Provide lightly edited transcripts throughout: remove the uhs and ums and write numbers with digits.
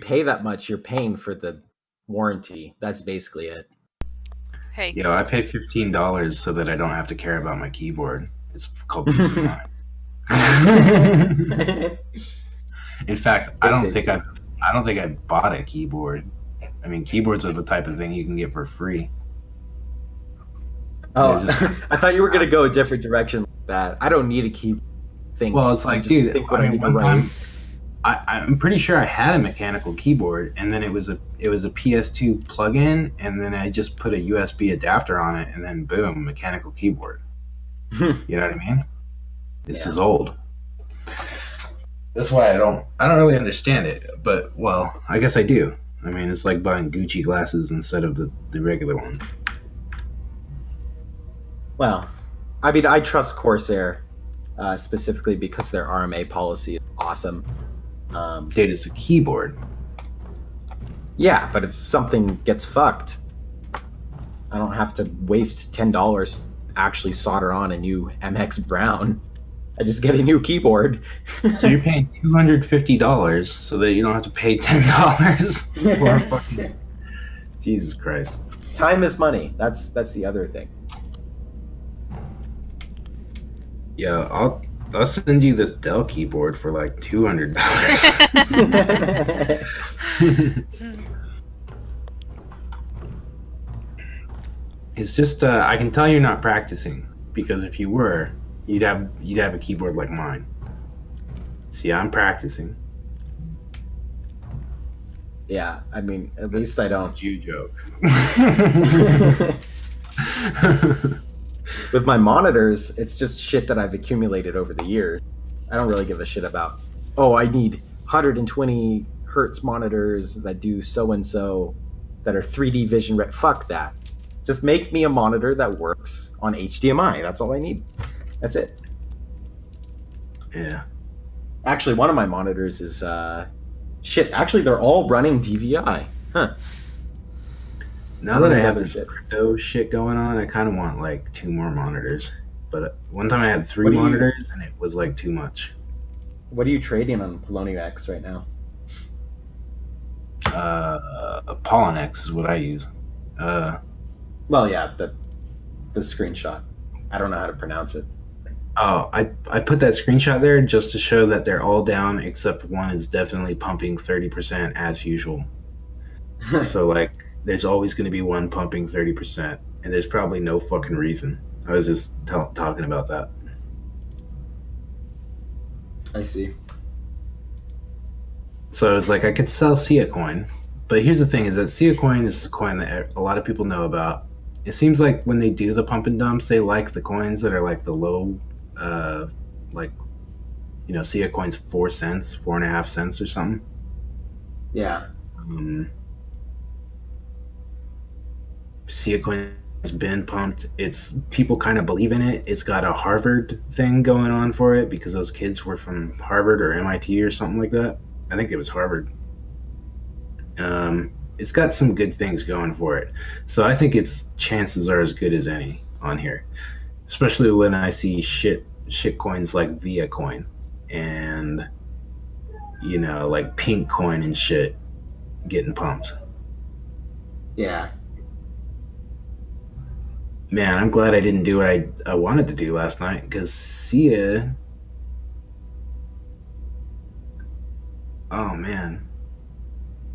pay that much, you're paying for the warranty. That's basically it. Hey. Yo, I pay $15 so that I don't have to care about my keyboard. It's called peace of mind. In fact, I don't think I bought a keyboard. I mean, keyboards are the type of thing you can get for free. Oh, I thought you were gonna go a different direction like that. I don't need a keyboard. Well, it's like, dude, I'm pretty sure I had a mechanical keyboard, and then it was a PS2 plug-in, and then I just put a USB adapter on it, and then boom, mechanical keyboard. You know what I mean? This is old. That's why I don't really understand it. But well, I guess I do. I mean, it's like buying Gucci glasses instead of the regular ones. Well, I mean, I trust Corsair specifically because their RMA policy is awesome. Dude, it's a keyboard. Yeah, but if something gets fucked, I don't have to waste $10 to actually solder on a new MX Brown. I just get a new keyboard. So you're paying $250 so that you don't have to pay $10 for a fucking... Jesus Christ. Time is money. That's the other thing. Yeah, I'll send you this Dell keyboard for like $200. It's just I can tell you're not practicing, because if you were, you'd have a keyboard like mine. See, I'm practicing. Yeah, I mean, at least I don't. You joke. With my monitors, it's just shit that I've accumulated over the years. I don't really give a shit about, oh, I need 120 hertz monitors that do so-and-so that are 3D vision. Fuck that. Just make me a monitor that works on HDMI. That's all I need. That's it. Yeah. Actually, one of my monitors is... shit, actually, they're all running DVI. Huh. Now that I have this crypto shit going on, I kind of want like 2 more monitors. But one time I had 3 monitors, and it was like too much. What are you trading on Polonio X right now? Pollen X is what I use. Well, yeah, the screenshot. I don't know how to pronounce it. Oh, I put that screenshot there just to show that they're all down except one is definitely pumping 30% as usual. So like, there's always going to be one pumping 30%, and there's probably no fucking reason. I was just talking about that. I see. So it's like I could sell Sia coin, but here's the thing: is that Sia coin is a coin that a lot of people know about. It seems like when they do the pump and dumps, they like the coins that are like the low, like, you know, Sia coin's 4 cents, 4.5 cents or something. Yeah. Sia coin has been pumped. It's people kind of believe in it. It's got a Harvard thing going on for it because those kids were from Harvard or MIT or something like that. I think it was Harvard. It's got some good things going for it. So I think its chances are as good as any on here. Especially when I see shit coins like Via Coin and, you know, like Pink Coin and shit getting pumped. Yeah. Man, I'm glad I didn't do what I wanted to do last night, because Sia... Oh, man.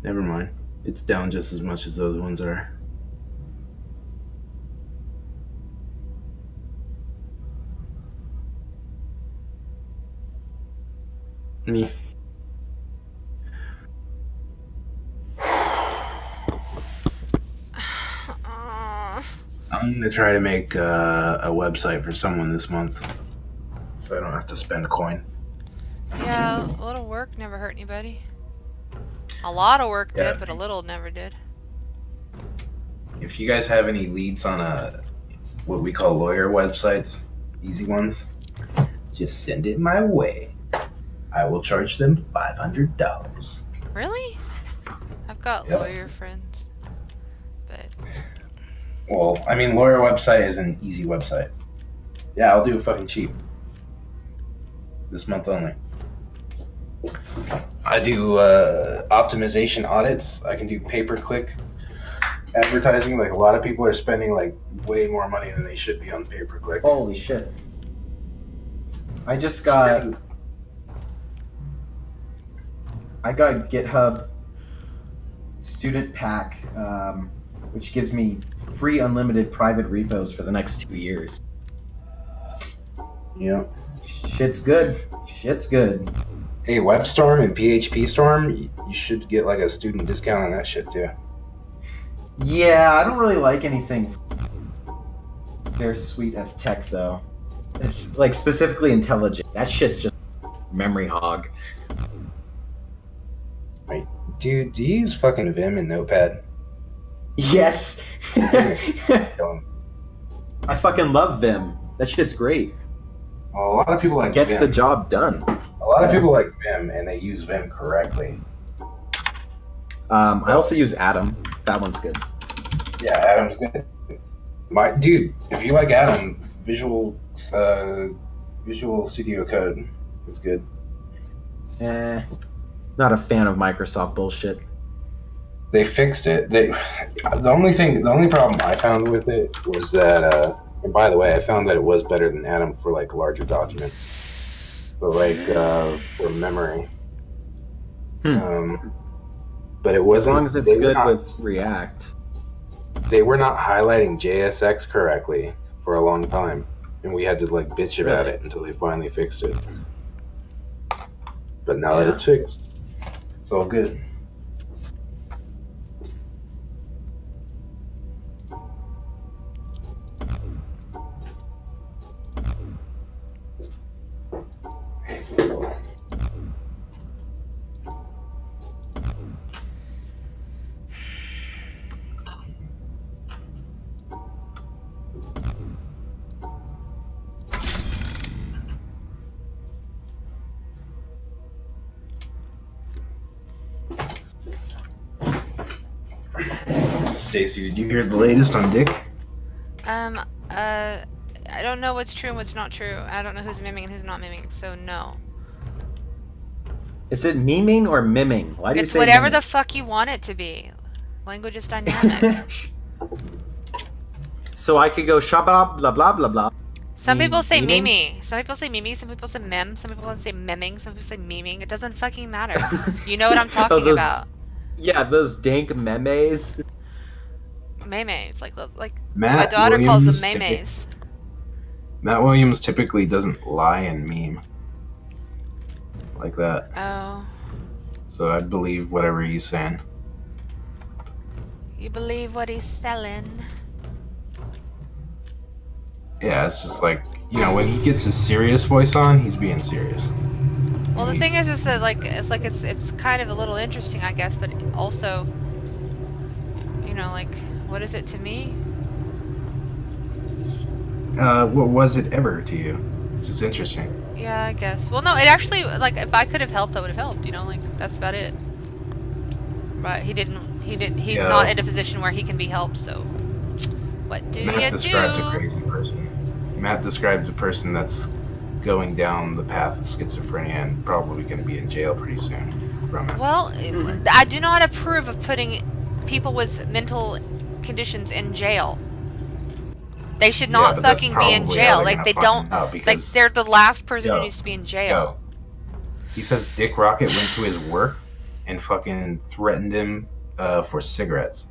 Never mind. It's down just as much as those ones are. Me. I'm going to try to make a website for someone this month, so I don't have to spend a coin. Yeah, a little work never hurt anybody. A lot of work did, but a little never did. If you guys have any leads on what we call lawyer websites, easy ones, just send it my way. I will charge them $500. Really? I've got lawyer friends, but... Well, I mean, lawyer website is an easy website. Yeah, I'll do it fucking cheap. This month only. I do optimization audits. I can do pay-per-click advertising. Like a lot of people are spending like way more money than they should be on pay-per-click. Holy shit. I got GitHub Student Pack, which gives me free unlimited private repos for the next 2 years. Yeah. Shit's good. Shit's good. Hey, WebStorm and PHP Storm, you should get like a student discount on that shit too. Yeah, I don't really like anything their suite of tech though. It's like specifically IntelliJ. That shit's just memory hog. Right. Dude, do you use fucking Vim and Notepad? Yes. Don't. I fucking love Vim. That shit's great. Well, a lot of people like gets Vim. the job done. A lot of people like Vim and they use Vim correctly. I also use Atom. That one's good. Yeah, Atom's good. Dude, if you like Atom, Visual Studio Code is good. Not a fan of Microsoft bullshit. They fixed it. The only problem I found with it was that. And by the way, I found that it was better than Atom for like larger documents, but like for memory. But it wasn't. As long as it's good with React. They were not highlighting JSX correctly for a long time, and we had to like bitch about it until they finally fixed it. But now that it's fixed, it's all good. Stacy, did you hear the latest on Dick? I don't know what's true and what's not true. I don't know who's miming and who's not miming, so no. Is it memeing or miming? Why do you say It's whatever miming? the fuck you want it to be. Language is dynamic. So I could go shabba blah blah blah blah. Some people say Memeing? mimi. Some people say mimi. Some people say mem. Some people say memming. Some people say memeing. It doesn't fucking matter. You know what I'm talking those- about. Yeah, those dank memes. Memes. Like my Matt daughter calls them Williams memes. Matt Williams typically doesn't lie and meme like that, Oh. so I believe whatever he's saying. You believe what he's selling. Yeah, it's just like, you know, when he gets his serious voice on, he's being serious. Well, the thing is that it's kind of a little interesting, I guess, but also, you know, like, what is it to me? What was it ever to you? It's just interesting. Yeah, I guess. Well, no, it actually, like, if I could have helped, I would have helped. You know, like, that's about it. But he didn't. He's Yeah. not in a position where he can be helped. So, what do Matt you described a do? crazy person. Matt described a person that's going down the path of schizophrenia and probably going to be in jail pretty soon from it. Well, I do not approve of putting people with mental conditions in jail. They should Yeah, not but that's fucking be in probably how jail. they're Like gonna they find don't. out Like because- they're the last person who Yo, needs to be in jail. He says Dick Rocket went to his work and fucking threatened him for cigarettes.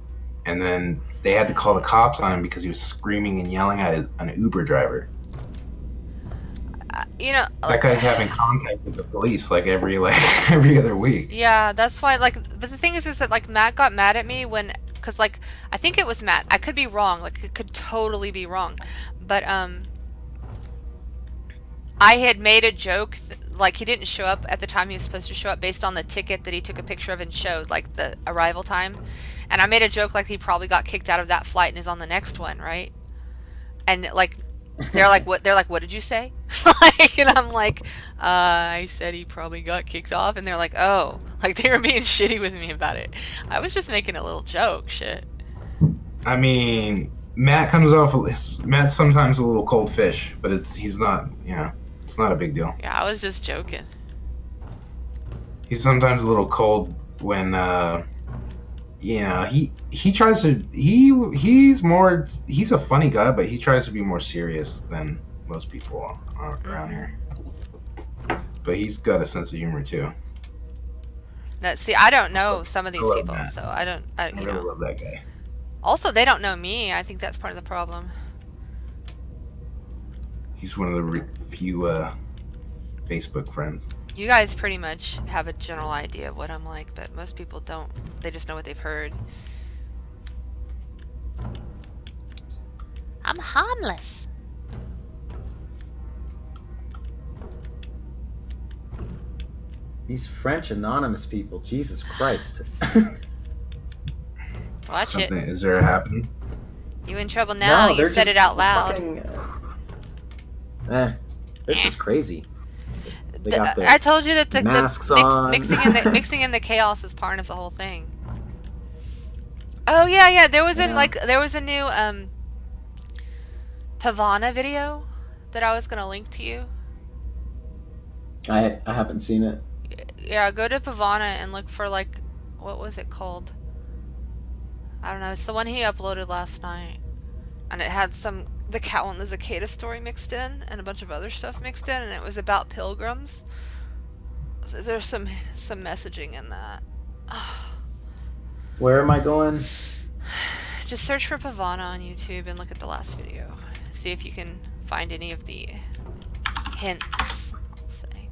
And then they had to call the cops on him because he was screaming and yelling at an Uber driver. You know. That guy's having contact with the police like every other week. Yeah, that's why. Like, but the thing is that like Matt got mad at me when, cause like I think it was Matt. I could be wrong. Like it could totally be wrong, but I had made a joke. Like he didn't show up at the time he was supposed to show up based on the ticket that he took a picture of and showed, like the arrival time. And I made a joke like he probably got kicked out of that flight and is on the next one, right? And like they're like, what? They're like, what did you say? Like, and I'm like, I said he probably got kicked off. And they're like, oh, like they were being shitty with me about it. I was just making a little joke, shit. I mean, Matt's sometimes a little cold fish, but he's not, you know, it's not a big deal. Yeah, I was just joking. He's sometimes a little cold when you know, he tries to he's a funny guy, but he tries to be more serious than most people around here. But he's got a sense of humor too. See, I don't know some of these love people, Matt. so I don't. I really love that guy. Also, they don't know me. I think that's part of the problem. He's one of the few Facebook friends. You guys pretty much have a general idea of what I'm like, but most people don't. They just know what they've heard. I'm harmless. These French anonymous people, Jesus Christ. Watch Something it. is there happening? You in trouble now? You they're said it just out loud. fucking, they're just crazy. They got the I told you that the masks on. mixing in the chaos is part of the whole thing. Oh yeah. There was a new Pavana video that I was gonna link to you. I haven't seen it. Yeah, go to Pavana and look for like, what was it called? I don't know. It's the one he uploaded last night, and it had the Cow and the Cicada story mixed in, and a bunch of other stuff mixed in, and it was about pilgrims. So there's some messaging in that. Where am I going? Just search for Pavana on YouTube and look at the last video. See if you can find any of the hints, I'll say.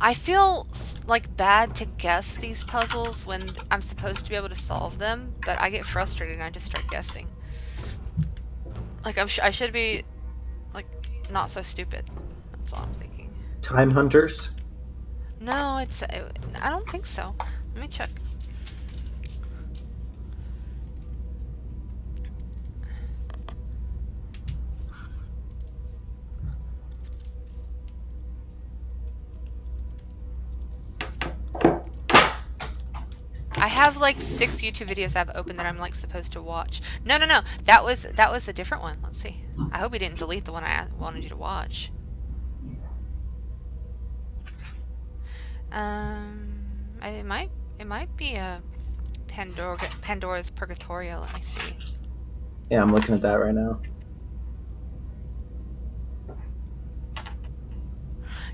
I feel like bad to guess these puzzles when I'm supposed to be able to solve them, but I get frustrated and I just start guessing. Like I should be like not so stupid. That's all I'm thinking. Time Hunters? No, I don't think so. Let me check. I have like 6 YouTube videos I've opened that I'm like supposed to watch. No. That was a different one. Let's see. I hope we didn't delete the one I wanted you to watch. It might be a Pandora's Purgatorio. Let me see. Yeah, I'm looking at that right now.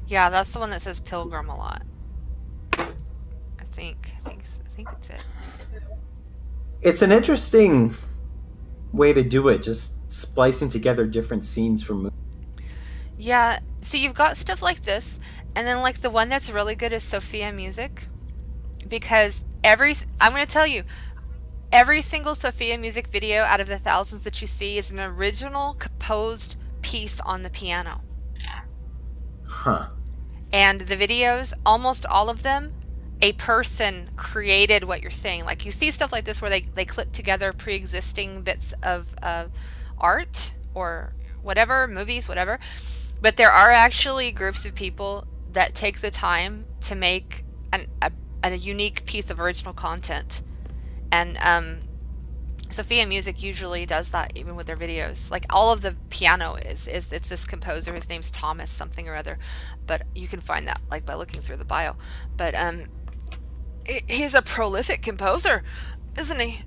Yeah, that's the one that says Pilgrim a lot. I think it's it. It's an interesting way to do it, just splicing together different scenes from movies. Yeah, so you've got stuff like this, and then like the one that's really good is Sophia Music, because I'm going to tell you, every single Sophia Music video out of the thousands that you see is an original composed piece on the piano. Huh. And the videos, almost all of them, a person created what you're saying. Like you see stuff like this where they clip together pre-existing bits of art or whatever, movies, whatever. But there are actually groups of people that take the time to make a unique piece of original content. And Sophia Music usually does that even with their videos. Like all of the piano it's this composer. His name's Thomas something or other. But you can find that like by looking through the bio. But he's a prolific composer, isn't he?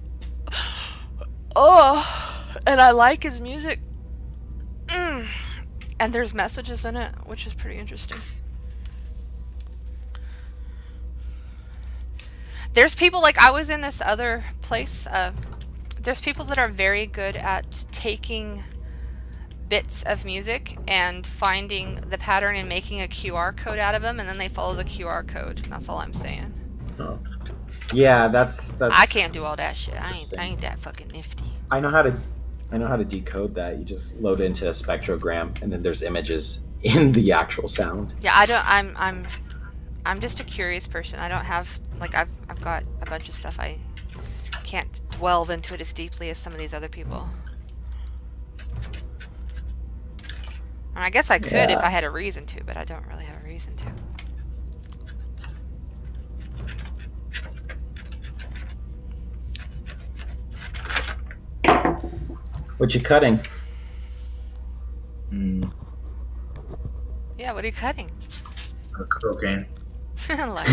Oh, and I like his music. And there's messages in it, which is pretty interesting. There's people, like I was in this other place, there's people that are very good at taking bits of music and finding the pattern and making a QR code out of them, and then they follow the QR code. That's all I'm saying. Oh. Yeah, that's. I can't do all that shit. I ain't that fucking nifty. I know how to decode that. You just load into a spectrogram, and then there's images in the actual sound. Yeah, I'm just a curious person. I don't have like I've got a bunch of stuff. I can't delve into it as deeply as some of these other people. And I guess I could if I had a reason to, but I don't really have a reason to. What you cutting? Yeah, what are you cutting? Cocaine. Like,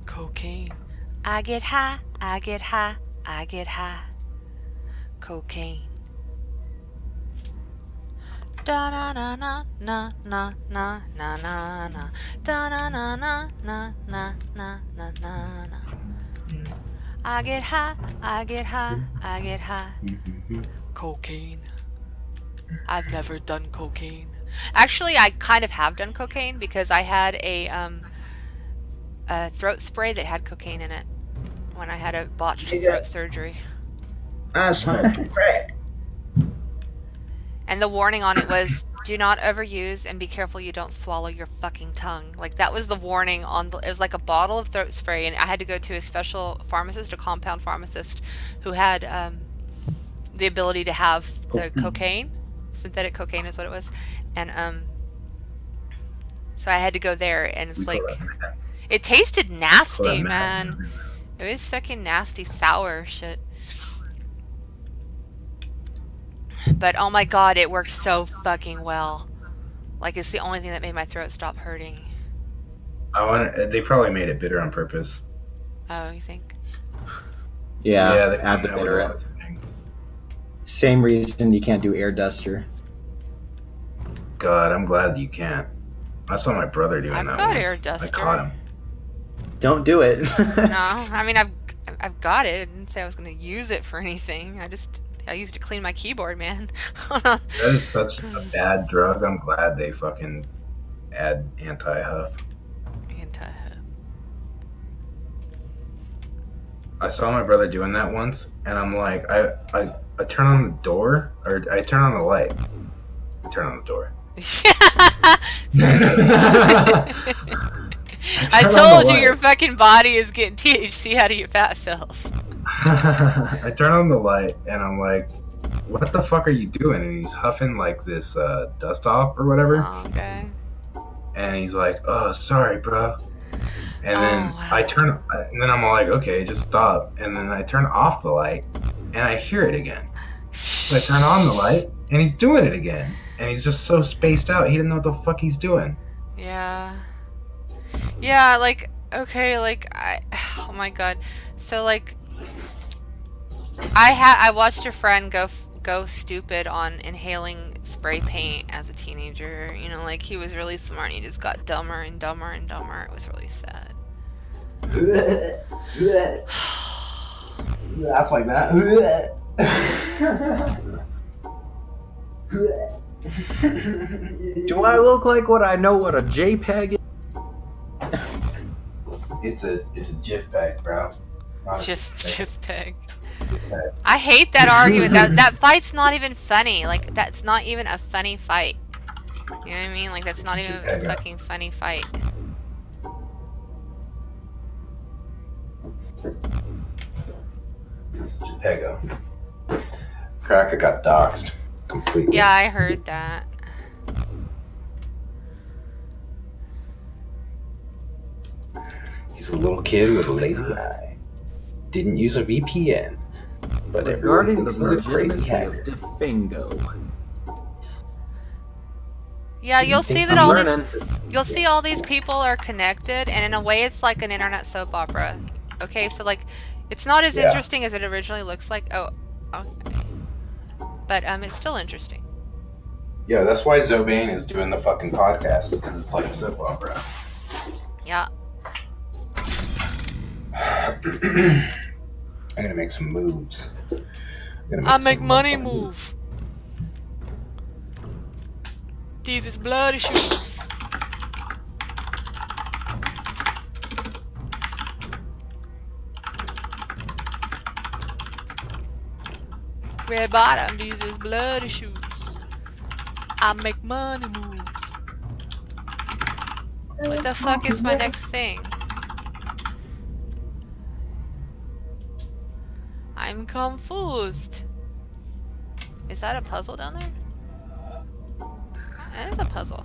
cocaine. I get high, I get high, I get high. Cocaine. Da na na na na na na na na na. Da na na na na na na na na na. I get high, I get high, I get high. Cocaine. I've never done cocaine. Actually, I kind of have done cocaine because I had a throat spray that had cocaine in it when I had a botched throat surgery. I smoked crack. And the warning on it was, do not overuse and be careful you don't swallow your fucking tongue. Like, that was the warning on the, it was like a bottle of throat spray, and I had to go to a special pharmacist, a compound pharmacist, who had the ability to have the cocaine. Synthetic cocaine is what it was. And so I had to go there, and it's like, it tasted nasty, man. It was fucking nasty, sour shit. But oh my god, it worked so fucking well. Like, it's the only thing that made my throat stop hurting. They probably made it bitter on purpose. Oh, you think? Yeah, they add the know bitter. lots of things. Same reason you can't do air duster. God, I'm glad you can't. I saw my brother doing I've that got once. air duster. I caught him. Don't do it. No, I mean, I've got it. I didn't say I was gonna use it for anything. I used to clean my keyboard, man. That is such a bad drug. I'm glad they fucking add anti-huff. I saw my brother doing that once, and I'm like, I turn on the door, or I turn on the light. I turn on the door. I told you your fucking body is getting THC out of your fat cells. I turn on the light, and I'm like, what the fuck are you doing? And he's huffing like this dust off or whatever. Oh, okay. And he's like, oh, sorry, bro. And then wow. and then I'm like, okay, just stop. And then I turn off the light, and I hear it again. So I turn on the light, and he's doing it again. And he's just so spaced out, he didn't know what the fuck he's doing. Yeah. Yeah, like, okay, like, oh my god. So, like, I watched a friend go stupid on inhaling spray paint as a teenager. You know, like, he was really smart and he just got dumber and dumber and dumber. It was really sad. That's like that. Do I look like what I know what a JPEG is? It's a GIF bag, bro. GIF peg. I hate that argument. That fight's not even funny. Like, that's not even a funny fight. You know what I mean? Like, that's not even a fucking funny fight. It's a JPEG. Cracker got doxxed completely. Yeah, I heard that. He's a little kid with a lazy eye. Didn't use a VPN. But regarding the everyone thinks he's a crazy legitimacy of hacker. Defingo. Yeah, you'll think see that I'm all learning. you'll see all these people are connected, and in a way it's like an internet soap opera. Okay, so like, it's not as interesting as it originally looks like. Oh, okay. But it's still interesting. Yeah, that's why Zobane is doing the fucking podcast, because it's like a soap opera. Yeah. I'm gonna make some moves. I make money move. These is bloody shoes. Red bottom, these is bloody shoes. I make money moves. What the fuck is my next thing? I'm confused. Is that a puzzle down there? That is a puzzle.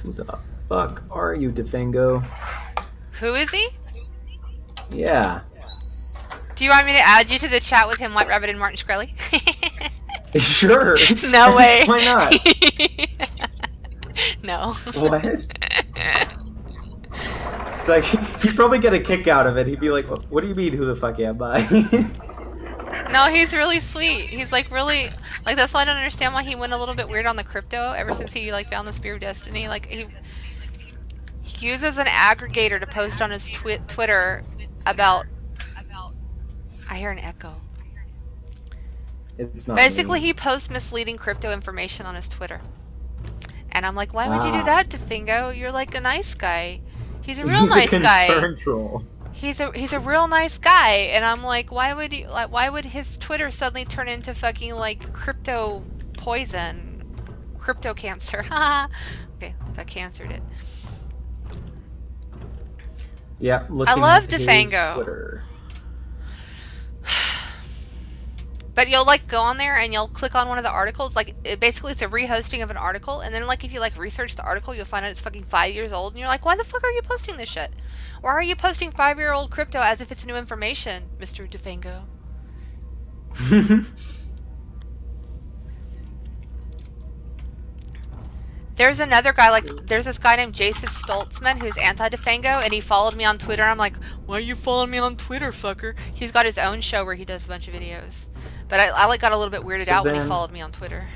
Who the fuck are you, Defango? Who is he? Yeah. Do you want me to add you to the chat with him, White Rabbit, and Martin Shkreli? Sure. No way. Why not? No. What? It's like, he'd probably get a kick out of it. He'd be like, what do you mean, who the fuck am I? No, he's really sweet. He's like really, like that's why I don't understand why he went a little bit weird on the crypto ever since he like found the Spear of Destiny. Like he uses an aggregator to post on his Twitter about. I hear an echo. It's not Basically, me. he posts misleading crypto information on his Twitter. And I'm like, why would you do that, Defingo? You're like a nice guy. He's a real nice guy. He's a concern troll. He's a real nice guy, and I'm like, why would his Twitter suddenly turn into fucking like crypto poison, crypto cancer? Okay, I got cancered it. Yeah, I love at his Defango. Twitter. But you'll like go on there and you'll click on one of the articles. Like basically, it's a rehosting of an article, and then like if you like research the article, you'll find out it's fucking 5 years old, and you're like, why the fuck are you posting this shit? Why are you posting 5-year-old crypto as if it's new information, Mr. Defango? There's another guy, like, there's this guy named Jason Stoltzman who's anti-Defango, and he followed me on Twitter. I'm like, why are you following me on Twitter, fucker? He's got his own show where he does a bunch of videos. But I like got a little bit weirded out when he followed me on Twitter.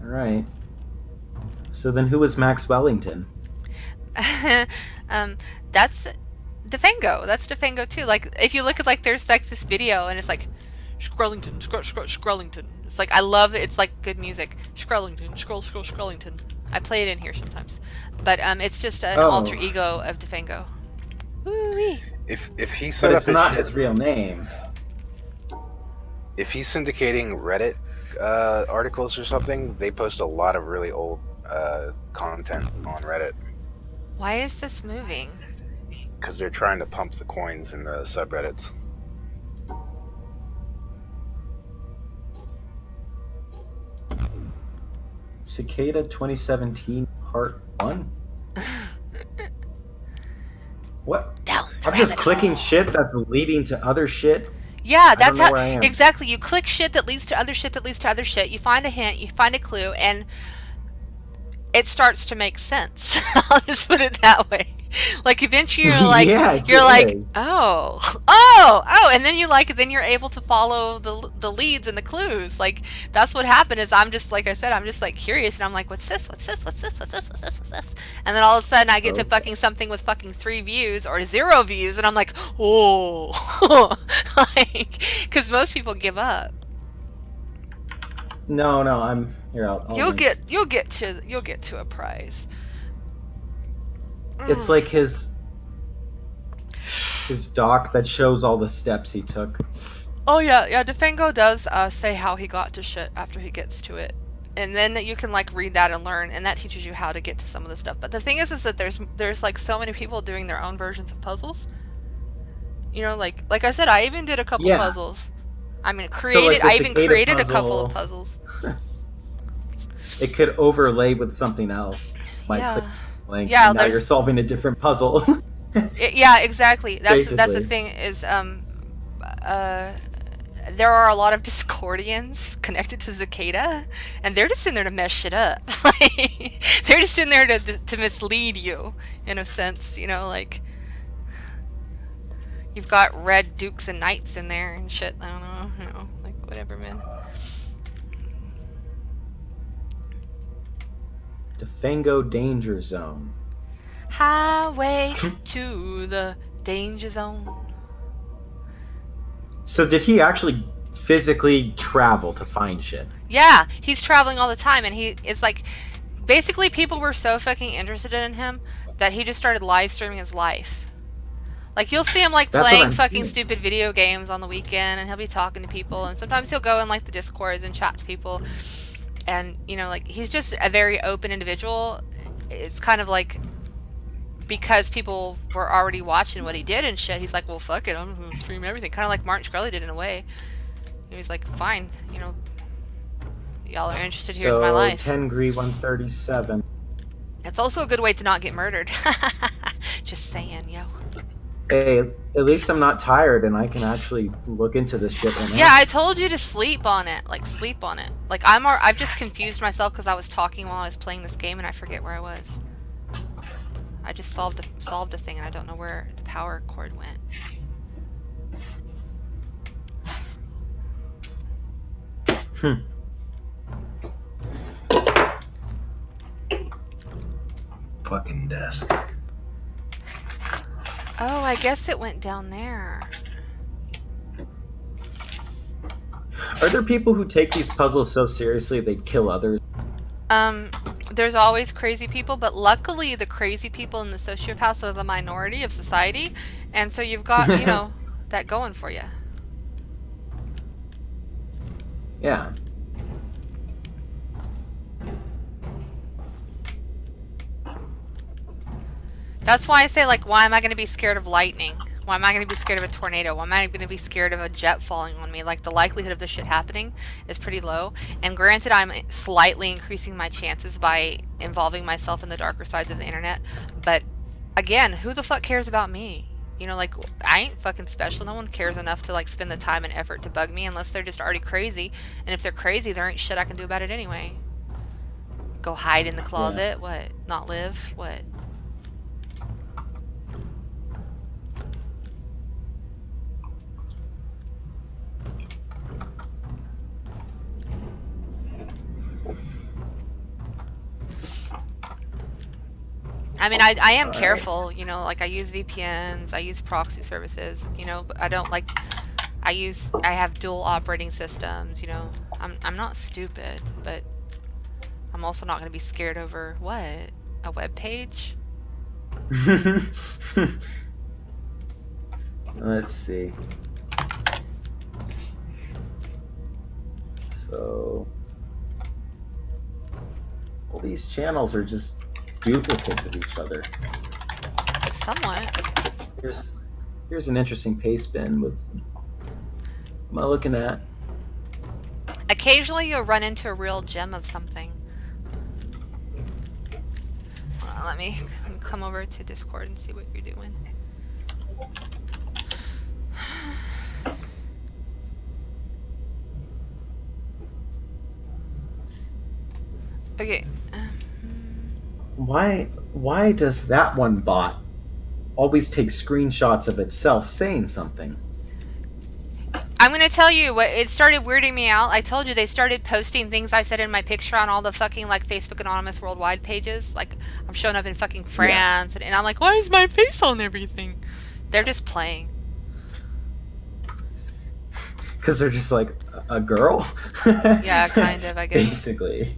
Alright. So then who was Max Wellington? That's Defango. That's Defango too. Like, if you look at, like, there's, like, this video, and it's like, Shkrellington, Shkrellington. It's like, I love it. It's like good music. Shkrellington, Shkrellington. I play it in here sometimes. But it's just an alter ego of Defango. Woo-wee. If he set But up it's not shit, his real name. if he's syndicating Reddit articles or something, they post a lot of really old content on Reddit Why is this moving? because they're trying to pump the coins in the subreddits. Cicada 2017 Part 1? What? Down the I'm just rabbit clicking hole. shit that's leading to other shit. Yeah, don't that's know how where I am. exactly. You click shit that leads to other shit that leads to other shit. You find a hint, you find a clue, and it starts to make sense. I'll just put it that way. Like eventually you're like Yes, you're it like, is. oh, and then you're able to follow the leads and the clues. Like that's what happened is I'm just like I said, I'm just like curious and I'm like, what's this? And then all of a sudden I get to Okay. fucking something with fucking 3 views or 0 views and I'm like, oh, like, because most people give up. No, I'm here. I'll You'll link. get to a prize. It's like his doc that shows all the steps he took. Oh yeah, Defango does say how he got to shit after he gets to it, and then you can like read that and learn, and that teaches you how to get to some of the stuff. But the thing is that there's like so many people doing their own versions of puzzles. You know, like I said, I even did a couple Yeah. puzzles. I mean, the I even cicada created a couple puzzle, of puzzles. It could overlay with something else. Like Yeah. link, Yeah, and now there's- you're solving a different puzzle. Yeah, exactly. That's the Basically. thing is there are a lot of Discordians connected to Cicada, and they're just in there to mess shit up. Like, they're just in there to mislead you, in a sense, you know, like, you've got red dukes and knights in there and shit, I don't know, you know, like, whatever, man. Defango Danger Zone. Highway to the danger zone. So did he actually physically travel to find shit? Yeah, he's traveling all the time, and it's like, basically people were so fucking interested in him that he just started live streaming his life. Like, you'll see him, like, That's what playing I'm fucking seeing. stupid video games on the weekend, and he'll be talking to people, and sometimes he'll go in, like, the Discords and chat to people, and, you know, like, he's just a very open individual. It's kind of like, because people were already watching what he did and shit, he's like, well, fuck it, I'm just gonna stream everything. Kind of like Martin Shkreli did in a way. He was like, fine, you know, y'all are interested, here's my life. 10 Gree 137. It's also a good way to not get murdered. Just saying, yo. Hey, at least I'm not tired and I can actually look into this shit right now. Yeah, I told you to sleep on it. Like, sleep on it. Like, I've just confused myself because I was talking while I was playing this game and I forget where I was. I just solved a thing and I don't know where the power cord went. Fucking desk. Oh, I guess it went down there. Are there people who take these puzzles so seriously they'd kill others? There's always crazy people, but luckily the crazy people and the sociopaths are the minority of society, and so you've got, you know, that going for you. Yeah. That's why I say, like, why am I going to be scared of lightning? Why am I going to be scared of a tornado? Why am I going to be scared of a jet falling on me? Like, the likelihood of this shit happening is pretty low. And granted, I'm slightly increasing my chances by involving myself in the darker sides of the internet. But, again, who the fuck cares about me? You know, like, I ain't fucking special. No one cares enough to, like, spend the time and effort to bug me unless they're just already crazy. And if they're crazy, there ain't shit I can do about it anyway. Go hide in the closet? Yeah. What? Not live? What? I mean, I am careful, you know, like I use VPNs, I use proxy services, you know, but I don't like, I have dual operating systems, you know, I'm not stupid, but I'm also not going to be scared over, what, a web page? Let's see. So, all these channels are just duplicates of each other. Somewhat. Here's an interesting paste bin with. What am I looking at? Occasionally you'll run into a real gem of something. Let me come over to Discord and see what you're doing. Okay. Why does that one bot always take screenshots of itself saying something? I'm gonna tell you what, it started weirding me out. I told you they started posting things I said in my picture on all the fucking like Facebook Anonymous Worldwide pages. Like I'm showing up in fucking France, and I'm like, why is my face on everything? They're just playing. Because they're just like a girl. Yeah, kind of. I guess. Basically.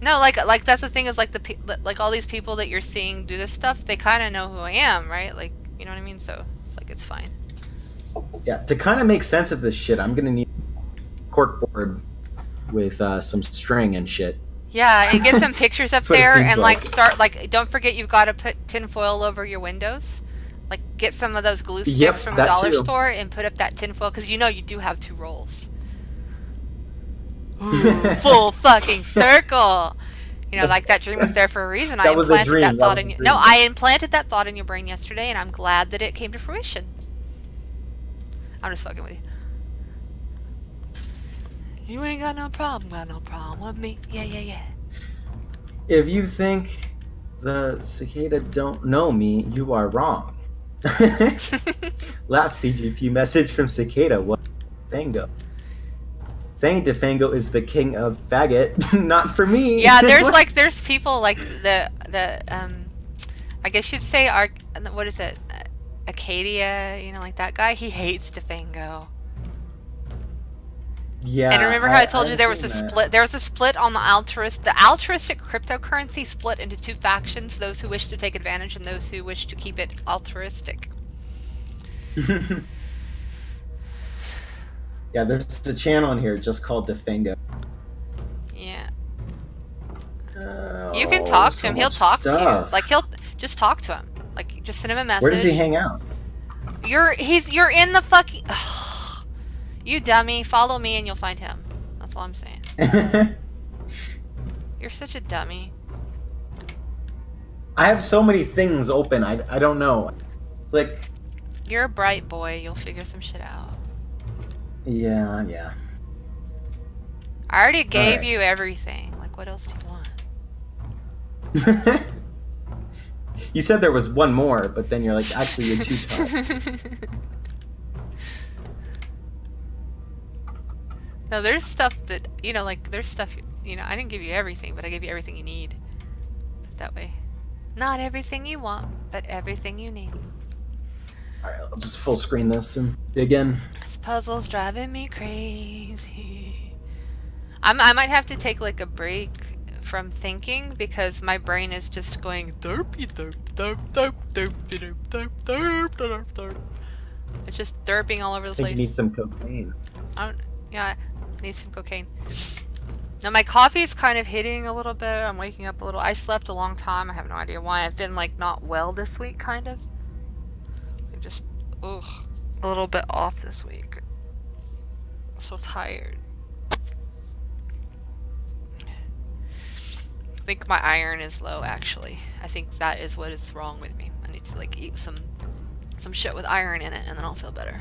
No, like that's the thing is like like all these people that you're seeing do this stuff, they kind of know who I am, right? Like, you know what I mean? So it's like it's fine. Yeah, to kind of make sense of this shit, I'm gonna need a corkboard with some string and shit. Yeah, and get some pictures up That's what it there seems and like. start like don't forget you've got to put tinfoil over your windows. Like get some of those glue sticks Yep, from the that dollar too. store and put up that tinfoil because you know you do have 2 rolls. Ooh, full fucking circle. You know, like that dream was there for a reason. I That was a implanted dream, that that thought was in a you. dream. No, I implanted that thought in your brain yesterday, and I'm glad that it came to fruition. I'm just fucking with you. You ain't got no problem with me. Yeah, yeah, yeah. If you think the cicada don't know me, you are wrong. Last PGP message from Cicada was Fango. Saying Defango is the king of faggot, not for me. Yeah, there's people like the I guess you'd say what is it? Acadia, you know, like that guy. He hates Defango. Yeah. And remember how I told you I've there was a seen that. split? There was a split on the altruistic cryptocurrency split into 2 factions: those who wish to take advantage and those who wish to keep it altruistic. Yeah, there's a channel in here just called Defango. Yeah. You can talk to him. He'll talk to you. Like he'll just talk to him. Like just send him a message. Where does he hang out? You're in the fucking. You dummy. Follow me and you'll find him. That's all I'm saying. You're such a dummy. I have so many things open. I don't know. Like, You're a bright boy. You'll figure some shit out. yeah. I already gave Alright. you everything. Like, what else do you want? You said there was one more, but then you're like, actually, you're too tough. No, there's stuff that, you know, like, there's stuff, you know, I didn't give you everything, but I gave you everything you need. Put it that way. Not everything you want, but everything you need. Alright, I'll just full screen this and dig in. This puzzle's driving me crazy. I might have to take, like, a break from thinking because my brain is just going derpy derp derp derp derp derp derp derp derp derp. It's just derping all over the I think place. you need some cocaine. Yeah, I need some cocaine. Now my coffee's kind of hitting a little bit. I'm waking up a little. I slept a long time. I have no idea why. I've been like not well this week, kind of. I'm just, ugh, a little bit off this week. So tired. I think my iron is low, actually. I think that is what is wrong with me. I need to like eat some shit with iron in it, and then I'll feel better.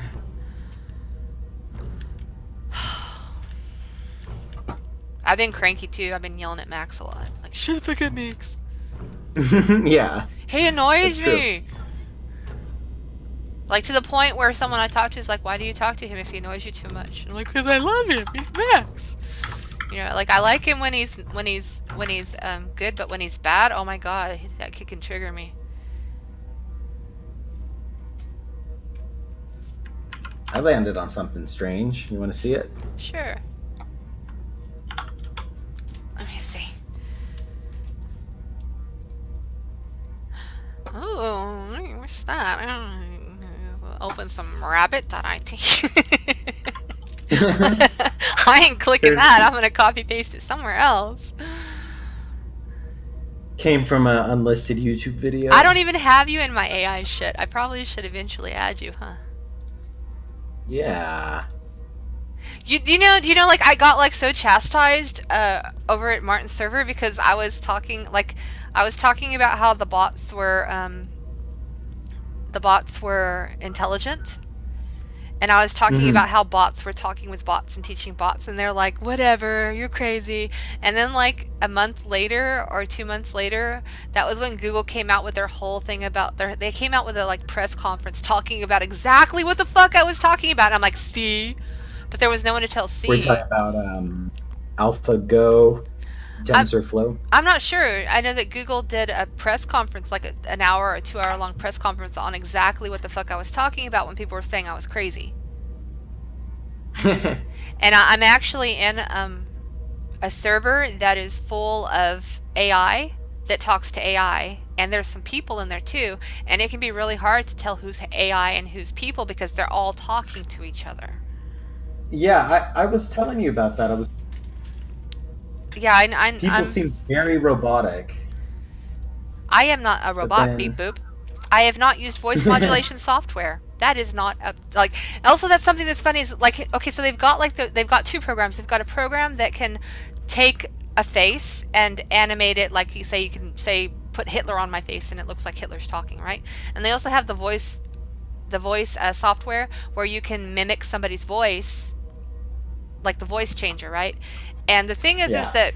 I've been cranky too. I've been yelling at Max a lot. Like, shut the fuck up, Max. Yeah. He annoys That's true. me. Like to the point where someone I talk to is like, why do you talk to him if he annoys you too much? I'm like, because I love him. He's Max. You know, like I like him when he's good, but when he's bad, oh my god, that kid can trigger me. I landed on something strange. You want to see it? Sure. Let me see. Oh, what's that? Open some rabbit.it. I ain't clicking that. I'm gonna copy paste it somewhere else. Came from an unlisted YouTube video. I don't even have you in my AI shit. I probably should eventually add you, huh? Yeah. Do you know, like, I got, like, so chastised, over at Martin's server because I was talking about how the bots were intelligent. And I was talking about how bots were talking with bots and teaching bots, and they're like, whatever, you're crazy. And then, like, a month later or 2 months later, that was when Google came out with their whole thing about they came out with a, like, press conference talking about exactly what the fuck I was talking about. And I'm like, see? But there was no one to tell C. We're talking about AlphaGo, TensorFlow. I'm not sure. I know that Google did a press conference, like an hour or 2 hour long press conference on exactly what the fuck I was talking about when people were saying I was crazy. And I'm actually in a server that is full of AI that talks to AI, and there's some people in there too, and it can be really hard to tell who's AI and who's people because they're all talking to each other. Yeah, I was telling you about that. Yeah, People seem very robotic. I am not a robot, then- beep boop. I have not used voice modulation software. That is not like. Also, that's something that's funny. Is like, okay, so they've got they've got two programs. They've got a program that can take a face and animate it, like you can put Hitler on my face and it looks like Hitler's talking, right? And they also have the voice software where you can mimic somebody's voice, like the voice changer, right? And the thing is that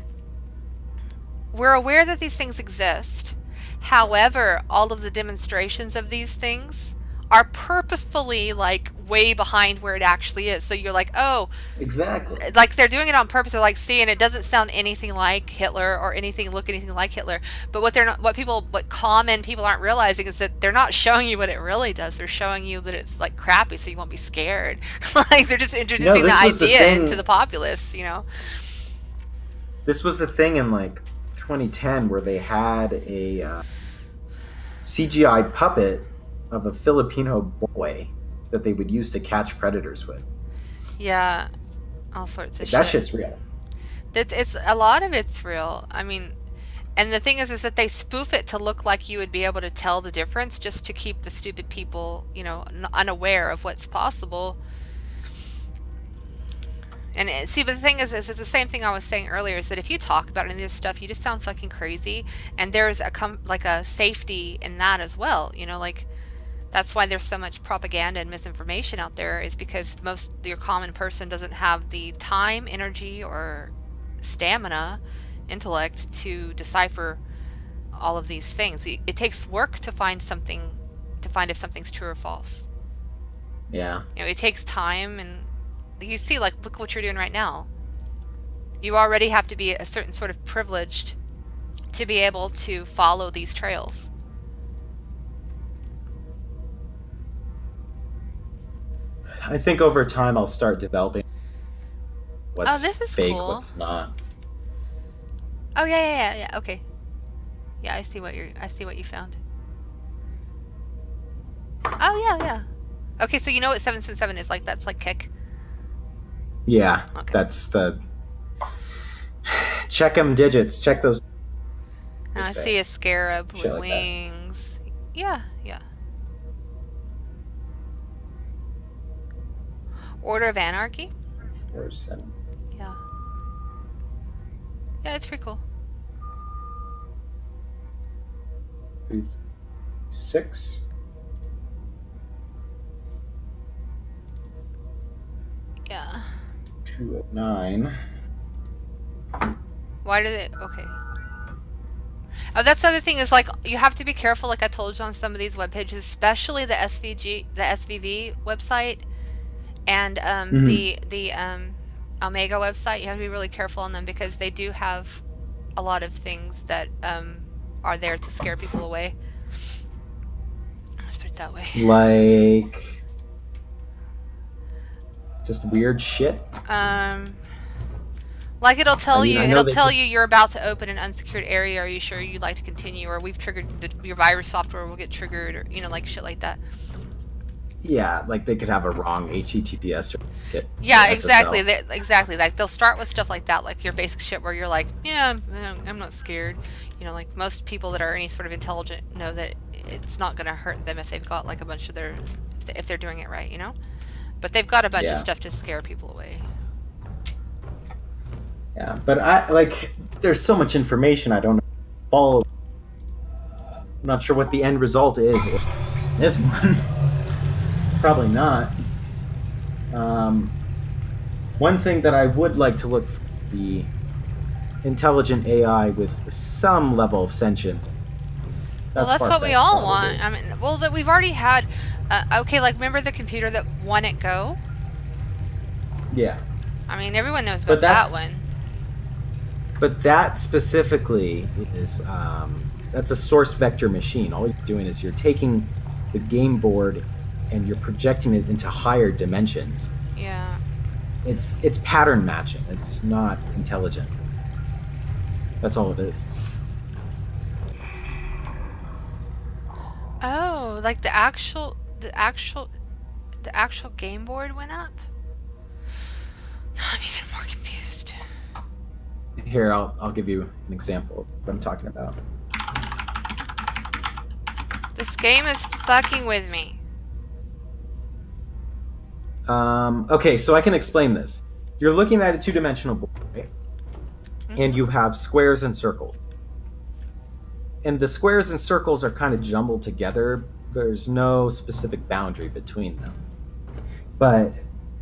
we're aware that these things exist. However, all of the demonstrations of these things are purposefully like way behind where it actually is. So you're like, oh, Exactly. like they're doing it on purpose. They're like, see, and it doesn't sound anything like Hitler or look anything like Hitler. But what common people aren't realizing is that they're not showing you what it really does. They're showing you that it's like crappy, so you won't be scared. Like they're just introducing the idea into the populace, you know. This was a thing in like 2010 where they had a CGI puppet of a Filipino boy that they would use to catch predators with. Yeah, all sorts of shit. That shit's real. It's a lot of it's real. I mean, and the thing is that they spoof it to look like you would be able to tell the difference, just to keep the stupid people, you know, unaware of what's possible. And see, but the thing is, it's the same thing I was saying earlier. Is that if you talk about any of this stuff, you just sound fucking crazy. And there's like a safety in that as well. You know, like that's why there's so much propaganda and misinformation out there. Is because your common person doesn't have the time, energy, or stamina, intellect to decipher all of these things. It takes work to find something, to find if something's true or false. Yeah. You know, it takes time, and you see, like, look what you're doing right now. You already have to be a certain sort of privileged to be able to follow these trails. I think over time I'll start developing what's this is fake, cool. what's not. Oh yeah. Okay. Yeah, I see what you found. Oh yeah. Okay, so you know what 777 is like? That's like kick. Yeah, Okay. that's the... Check them digits. Check those. And I Say. see a scarab Shit with like that. wings. Yeah. Order of Anarchy? Or 7. Yeah. Yeah, it's pretty cool. 6. Yeah. 209. Why did it... Okay. Oh, that's the other thing is, like, you have to be careful, like I told you on some of these web pages, especially the SVV website and the Omega website. You have to be really careful on them because they do have a lot of things that are there to scare people away. Let's put it that way. Like... just weird shit. Like it'll tell I know it'll they tell could- you you're about to open an unsecured area. Are you sure you'd like to continue? Or we've triggered your virus software will get triggered, or like shit like that. Yeah, like they could have a wrong HTTPS or get Yeah, SSL. exactly. Exactly. Like they'll start with stuff like that, like your basic shit where you're like, yeah, I'm not scared. Like most people that are any sort of intelligent know that it's not going to hurt them if they've got like a bunch of if they're doing it right, But they've got a bunch of stuff to scare people away. Yeah, but there's so much information I don't follow. I'm not sure what the end result is. This one, probably not. One thing that I would like to look for, the intelligent AI with some level of sentience. Well, that's what we all want. I mean, that we've already had. Okay, like remember the computer that won at Go? Yeah. I mean, everyone knows about that one. But that specifically is that's a source vector machine. All you're doing is you're taking the game board and you're projecting it into higher dimensions. Yeah. It's pattern matching. It's not intelligent. That's all it is. Oh, like the actual game board went up? I'm even more confused. Here, I'll give you an example of what I'm talking about. This game is fucking with me. Okay, so I can explain this. You're looking at a two-dimensional board, right? Mm-hmm. And you have squares and circles. And the squares and circles are kind of jumbled together. There's no specific boundary between them. But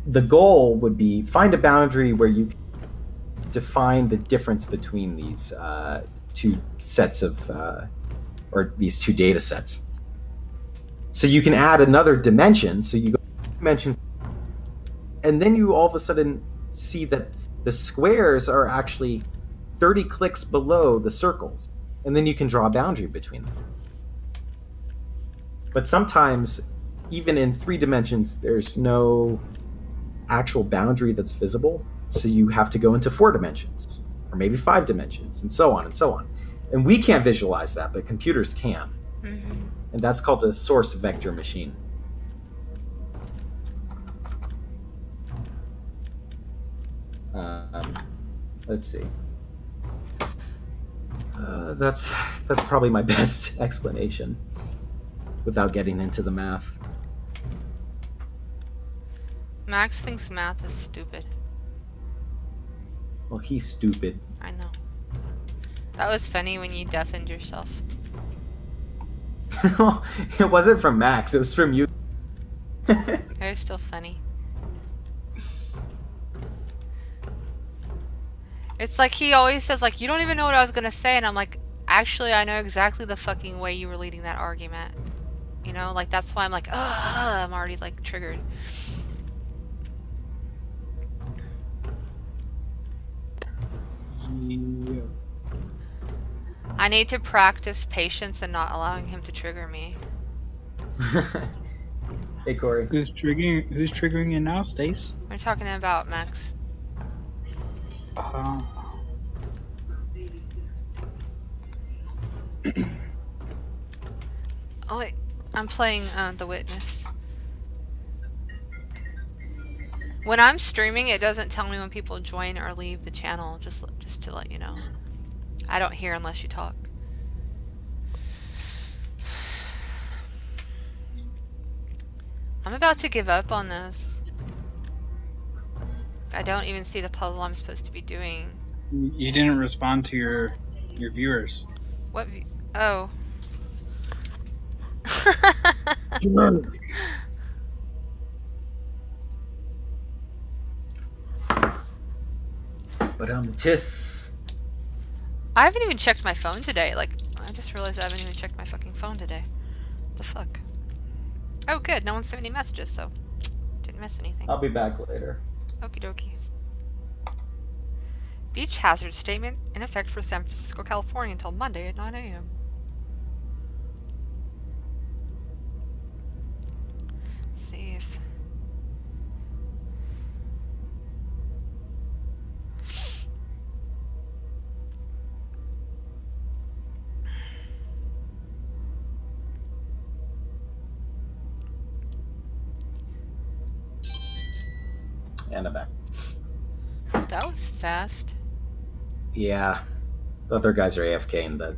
the goal would be find a boundary where you can define the difference between these two sets of, or these two data sets. So you can add another dimension. So you go dimensions, and then you all of a sudden see that the squares are actually 30 clicks below the circles. And then you can draw a boundary between them. But sometimes, even in 3 dimensions, there's no actual boundary that's visible. So you have to go into 4 dimensions, or maybe 5 dimensions, and so on and so on. And we can't visualize that, but computers can. Mm-hmm. And that's called a source vector machine. Let's see. That's probably my best explanation without getting into the math. Max thinks math is stupid. Well, he's stupid. I know. That was funny when you deafened yourself. It wasn't from Max. It was from you. It was still funny. It's like he always says, like, you don't even know what I was gonna say, and I'm like, actually, I know exactly the fucking way you were leading that argument. You know, like, that's why I'm like, ugh, I'm already, like, triggered. Yeah. I need to practice patience and not allowing him to trigger me. Hey, Corey. Who's triggering you now, Stace? We're talking about Max. Uh, Oh wait, I'm playing The Witness. When I'm streaming, it doesn't tell me when people join or leave the channel, just to let you know. I don't hear unless you talk. I'm about to give up on this. I don't even see the puzzle I'm supposed to be doing. you didn't respond to your viewers. What? Oh. But Tis. I haven't even checked my phone today. Like, I just realized I haven't even checked my fucking phone today. The fuck? Oh, good. No one sent any messages, so didn't miss anything. I'll be back later. Okie dokie. Beach hazard statement in effect for San Francisco, California until Monday at 9 a.m. See if... And I'm back. That was fast. Yeah. The other guys are AFK in the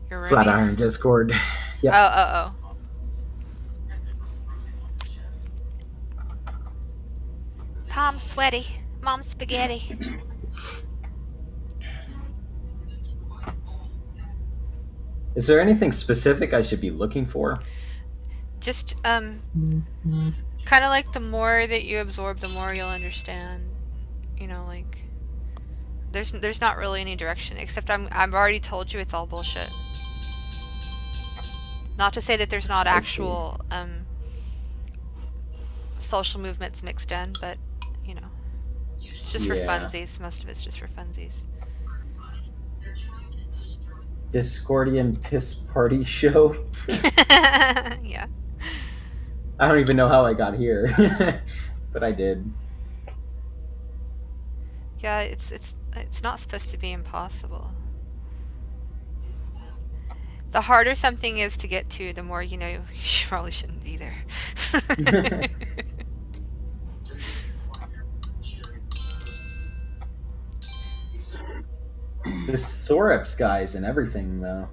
Your Flatiron roomies? Discord. Yep. Oh. Palm sweaty. Mom spaghetti. Is there anything specific I should be looking for? Just, kind of like the more that you absorb, the more you'll understand. You know, like, there's not really any direction, except I've already told you it's all bullshit. Not to say that there's not actual, social movements mixed in, but, you know, it's just for Yeah. funsies. Most of it's just for funsies. Discordian Piss Party Show? Yeah. I don't even know how I got here. But I did. Yeah, it's not supposed to be impossible. The harder something is to get to, the more you know you probably shouldn't be there. The Soreps guys and everything, though.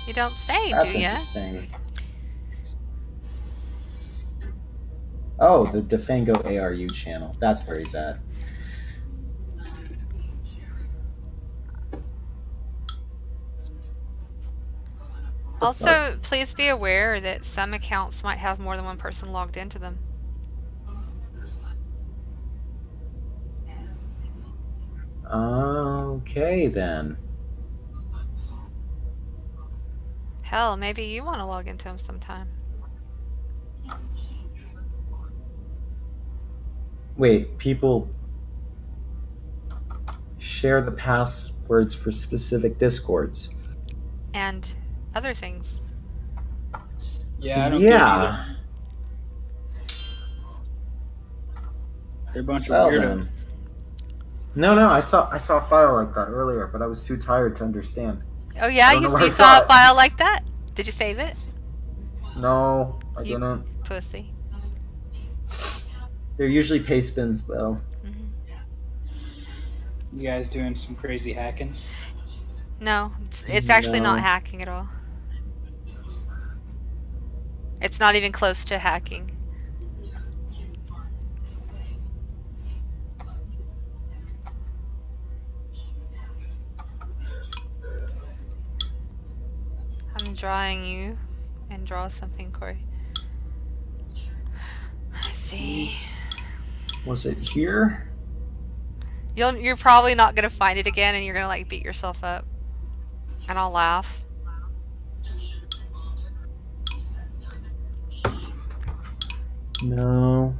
You don't say, That's do ya? interesting. Oh, the Defango ARU channel. That's where he's at. Also, please be aware that some accounts might have more than one person logged into them. Okay, then. Hell, maybe you want to log into them sometime. Wait, people share the passwords for specific discords. And other things. Yeah, I don't get it either. They're a bunch of Well, weirdos. then. No, I saw a file like that earlier, but I was too tired to understand. Oh yeah, I don't know where you I saw saw a it. file like that? Did you save it? No, I You- didn't. Pussy. They're usually paste bins, though. You guys doing some crazy hacking? No, it's actually not No. hacking at all. It's not even close to hacking. I'm drawing you and draw something, Corey. Let's see. Was it here? You're probably not gonna find it again, and you're gonna like beat yourself up, and I'll laugh. No,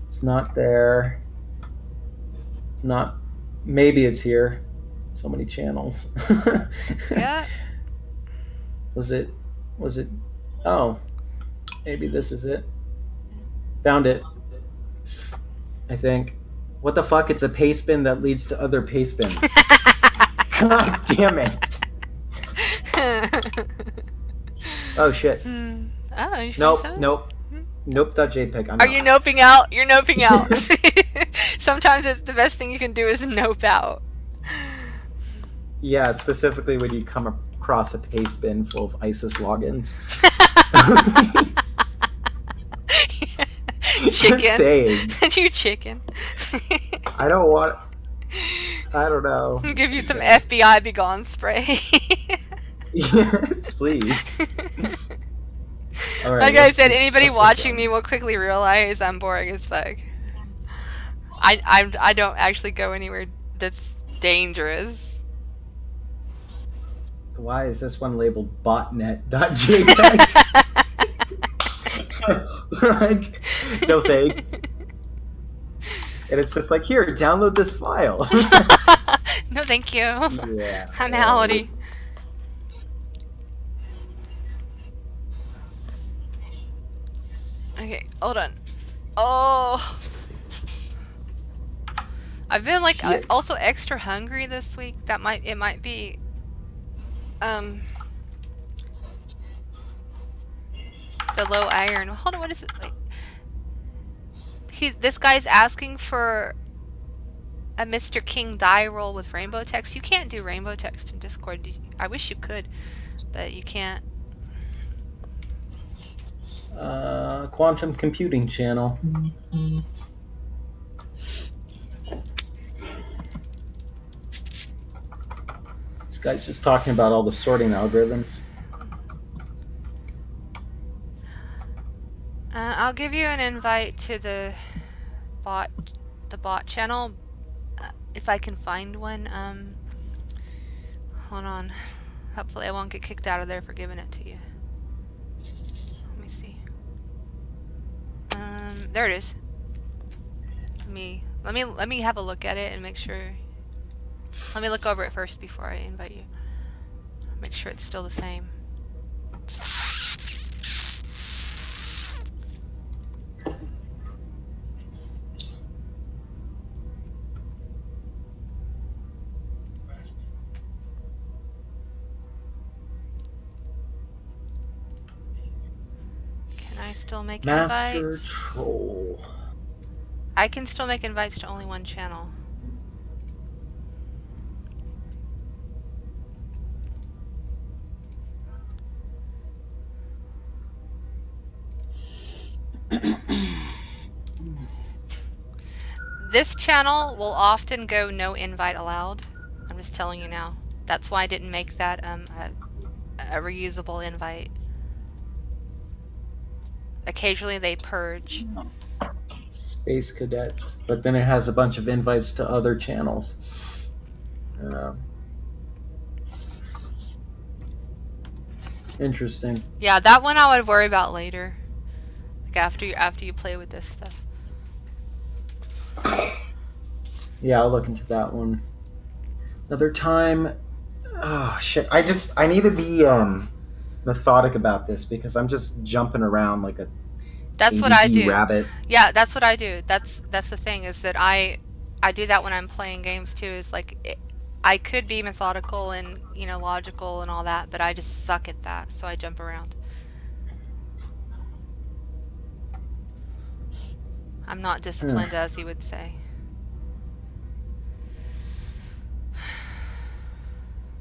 it's not there. It's not. Maybe it's here. So many channels. Yeah. Was it? Oh, maybe this is it. Found it. I think. What the fuck? It's a paste bin that leads to other paste bins. God damn it. Oh shit. Oh, you Nope, think so? nope. .jpeg. I'm Are out. you noping out? You're noping out. Sometimes it's the best thing you can do is nope out. Yeah, specifically when you come across a paste bin full of ISIS logins. Just Chicken. saying. You chicken. I don't want. I don't know. Give you some FBI begone spray. Yes, please. All right, Like I what's said, the- anybody what's this watching one? me will quickly realize I'm boring as fuck. I don't actually go anywhere that's dangerous. Why is this one labeled botnet.jpg? Like, no thanks. And it's just like, here, download this file. No, thank you. Yeah. I'm Howdy. Okay, hold on. Oh, I've been like Shit. also extra hungry this week. It might be the low iron. Hold on, what is it? Like, this guy's asking for a Mr. King die roll with rainbow text. You can't do rainbow text in Discord. I wish you could, but you can't. Quantum computing channel. This guy's just talking about all the sorting algorithms. I'll give you an invite to the bot channel if I can find one. Hold on. Hopefully I won't get kicked out of there for giving it to you. Let me see. There it is. Let me have a look at it and make sure. Let me look over it first before I invite you. Make sure it's still the same. Can I still make Master invites? Troll. I can still make invites to only one channel. This channel will often go no invite allowed. I'm just telling you now. That's why I didn't make that a reusable invite. Occasionally they purge. Space Cadets. But then it has a bunch of invites to other channels. Interesting. Yeah, that one I would worry about later. Like after you play with this stuff. Yeah, I'll look into that one. Another time. Oh shit! I need to be methodic about this because I'm just jumping around like a That's what I ADD do. rabbit. Yeah, that's what I do. That's the thing is that I do that when I'm playing games too. Is like I could be methodical and logical and all that, but I just suck at that, so I jump around. I'm not disciplined, as you would say.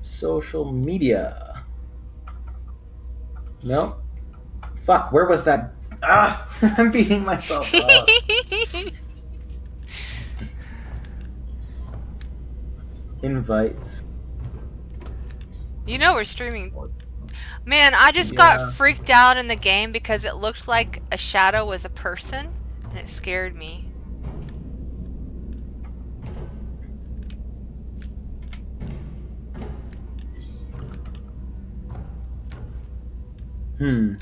Social media. No. Fuck. Where was that? Ah! I'm beating myself up. Invites. You know we're streaming. Man, I just Yeah. got freaked out in the game because it looked like a shadow was a person, and it scared me. Hmm.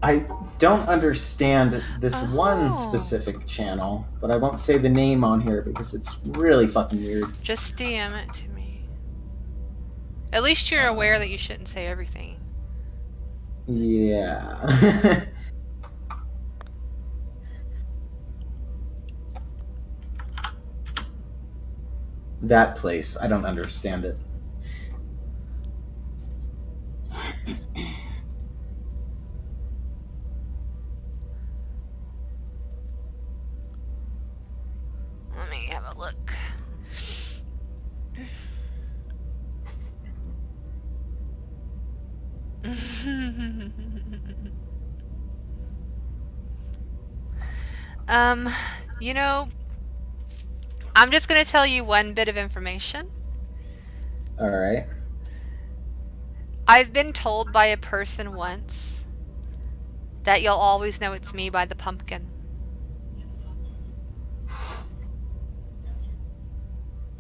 I don't understand this one Oh. specific channel, but I won't say the name on here because it's really fucking weird. Just DM it to me. At least you're aware that you shouldn't say everything. Yeah. That place, I don't understand it. Let me have a look. You know, I'm just gonna tell you one bit of information. All right. I've been told by a person once that you'll always know it's me by the pumpkin.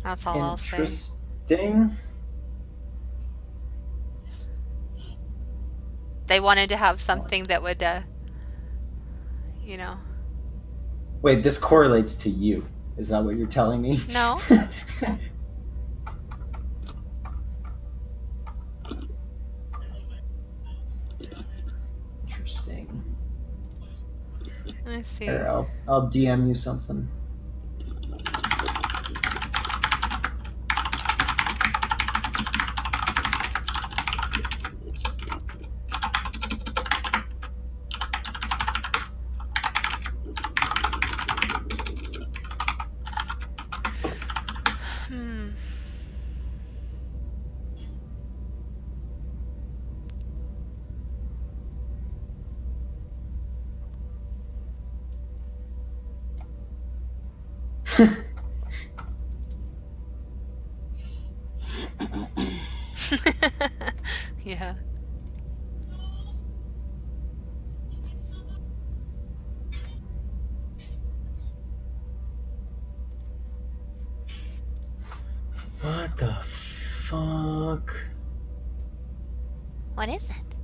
That's all I'll say. Interesting. They wanted to have something that would, you know. Wait, this correlates to you. Is that what you're telling me? No. Interesting. Let me see. Here, I'll DM you something. Hmm. Yeah. What the fuck? What is it?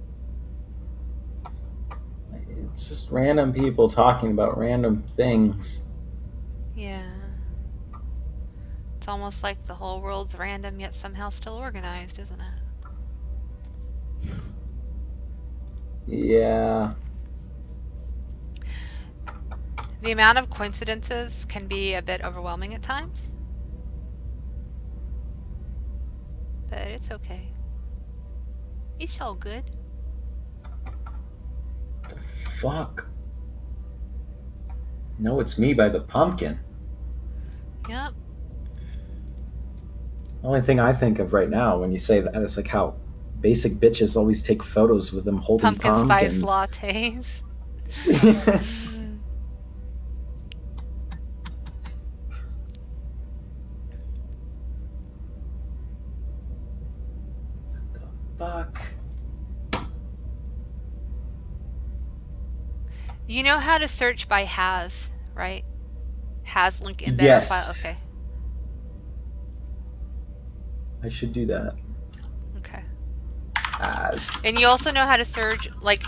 It's just random people talking about random things. Yeah. It's almost like the whole world's random yet somehow still organized, isn't it? Yeah. The amount of coincidences can be a bit overwhelming at times. But it's okay. It's all good. Fuck. No, it's me by the pumpkin. Yep. The only thing I think of right now when you say that is like how basic bitches always take photos with them holding Pumpkin spice pumpkins. lattes. Fuck. You know how to search by has, right? Has link embed Yes. file. Okay. I should do that. Okay. As. And you also know how to search, like,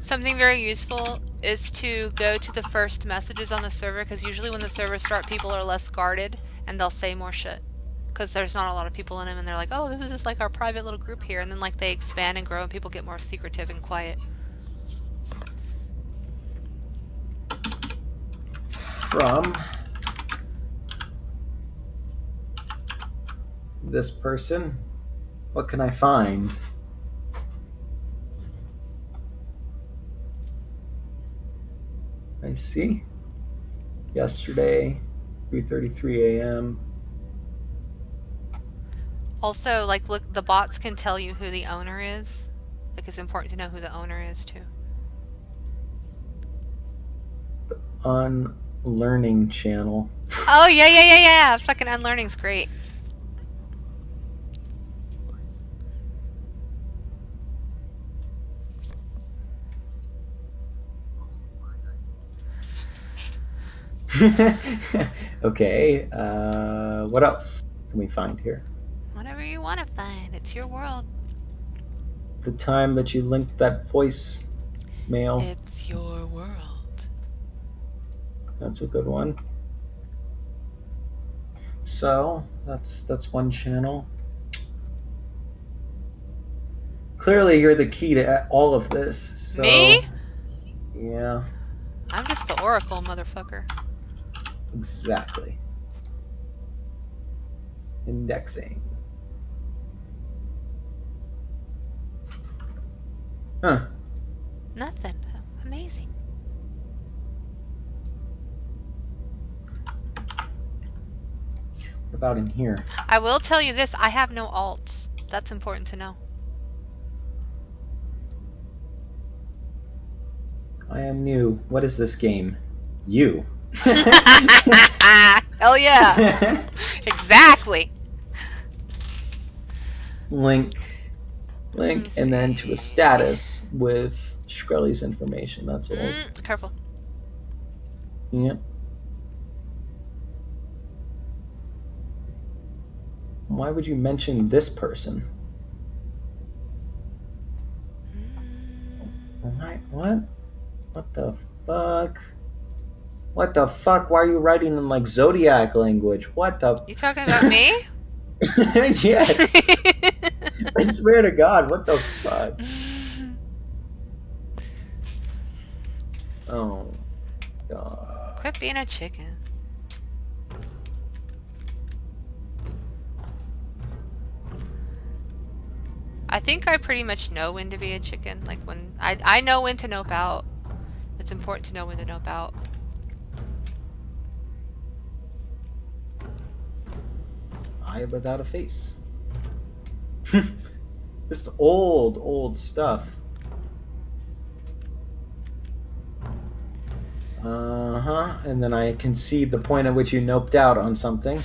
something very useful is to go to the first messages on the server, because usually when the servers start, people are less guarded, and they'll say more shit. Because there's not a lot of people in them, and they're like, oh, this is just like our private little group here, and then like they expand and grow, and people get more secretive and quiet. From this person, what can I find? I see. Yesterday, 3:33 a.m. Also, like, look, the bots can tell you who the owner is. Like, it's important to know who the owner is, too. Unlearning channel. Oh, yeah. Fucking Unlearning's great. Okay. What else can we find here? Whatever you want to find. It's your world. The time that you linked that voice mail. It's your world. That's a good one. So that's one channel. Clearly, you're the key to all of this. So, Me? Yeah, I'm just the Oracle, motherfucker. exactly. Indexing. Huh. Nothing. Amazing. What about in here? I will tell you this. I have no alts. That's important to know. I am new. What is this game? You. Hell yeah. Exactly. Link, Let's and then to see. a status with Shkreli's information. That's all. Careful. Yep. Why would you mention this person? What? What the fuck? What the fuck? Why are you writing in like Zodiac language? What the? You talking about me? Yes. I swear to God, what the fuck? Oh, God. Quit being a chicken. I think I pretty much know when to be a chicken. Like when I know when to nope out. It's important to know when to nope out. Eye without a face. This old stuff. And then I can see the point at which you noped out on something.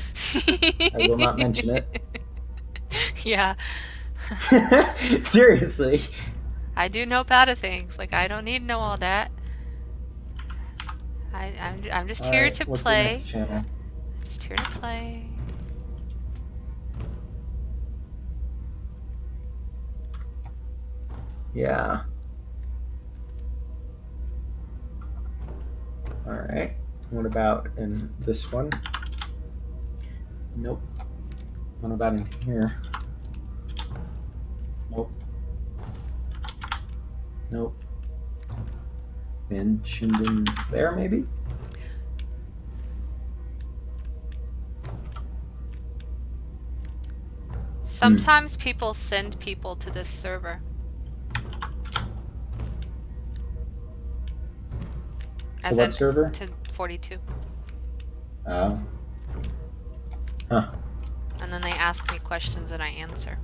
I will not mention it. Yeah. Seriously. I do nope out of things. Like I don't need to know all that. I'm just here Alright, to what's play. the next channel? Just here to play. Yeah. Alright. What about in this one? Nope. What about in here? Nope. Nope. Mentioned in there, maybe? Sometimes people send people to this server. To what in- server? To 42. Oh. Huh. And then they ask me questions and I answer.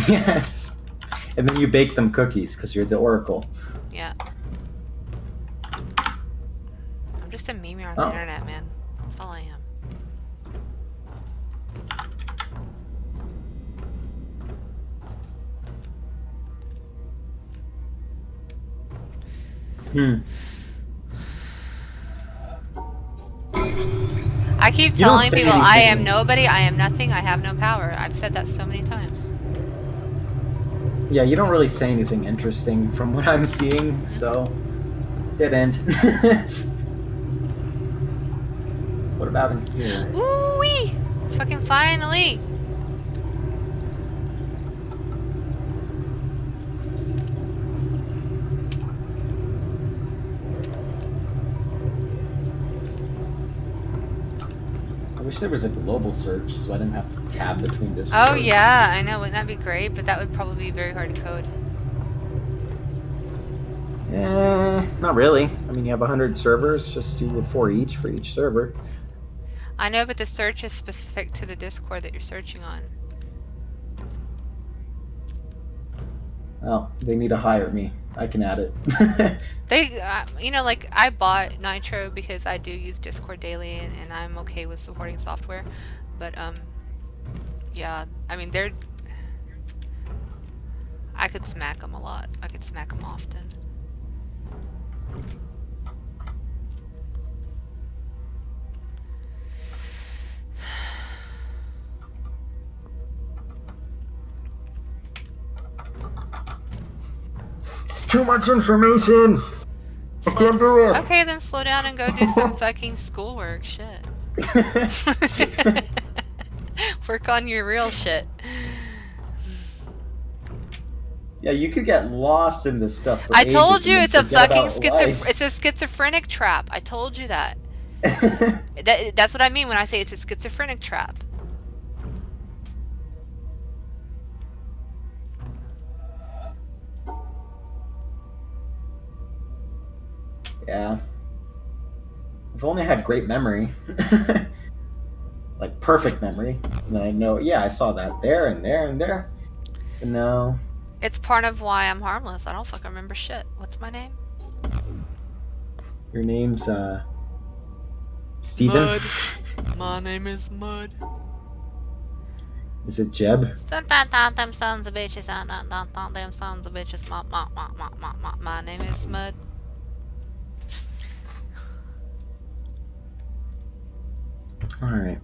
Yes. And then you bake them cookies because you're the oracle. Yeah. I'm just a meme on Oh. the internet, man. That's all I am. I keep You don't telling say people I am anything. nobody, I am nothing, I have no power. I've said that so many times. Yeah, you don't really say anything interesting from what I'm seeing, so dead end. What about in here? Ooh-wee! Fucking finally! I wish there was a global search so I didn't have to tab between Discord. Oh yeah, I know, wouldn't that be great? But that would probably be very hard to code. Not really. I mean, you have 100 servers, just do a 4 each for each server. I know, but the search is specific to the Discord that you're searching on. Well, they need to hire me. I can add it. They, you know, like, I bought Nitro because I do use Discord daily and I'm okay with supporting software. But, yeah, I mean, I could smack them a lot. I could smack them often. too much information. I can't do it. Okay, then slow down and go do some fucking schoolwork. Shit. Work on your real shit. Yeah, you could get lost in this stuff. For I told ages you and it's then a forget fucking about life. it's a schizophrenic trap. I told you that. That's what I mean when I say it's a schizophrenic trap. Yeah. I've only had great memory. Like perfect memory. And I know, yeah, I saw that there and there and there. And no. It's part of why I'm harmless. I don't fucking remember shit. What's my name? Your name's Steven? Mud. My name is Mud. Is it Jeb? Them sons of bitches, them sons of bitches. My name is Mud. Alright.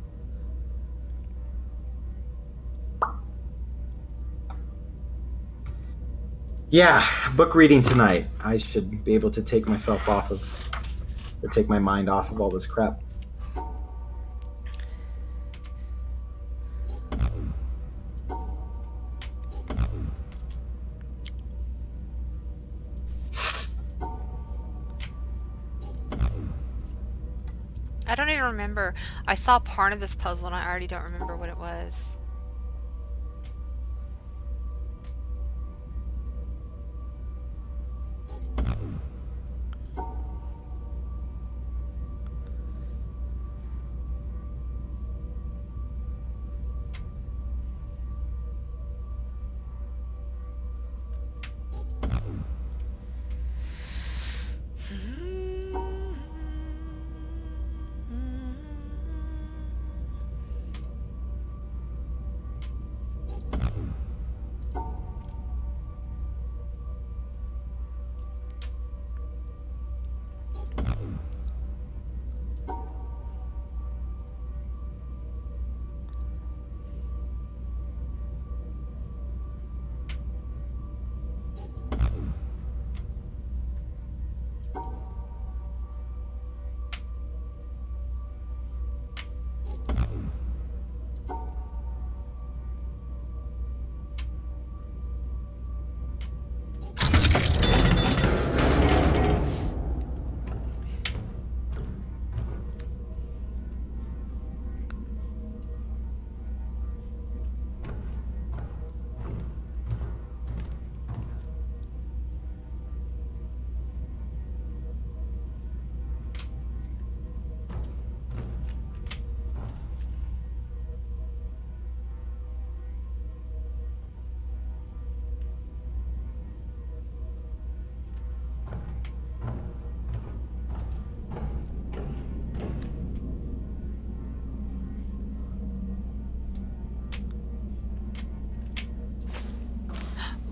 Yeah, book reading tonight. I should be able to take myself off of, or take my mind off of all this crap. I don't even remember. I saw part of this puzzle and I already don't remember what it was.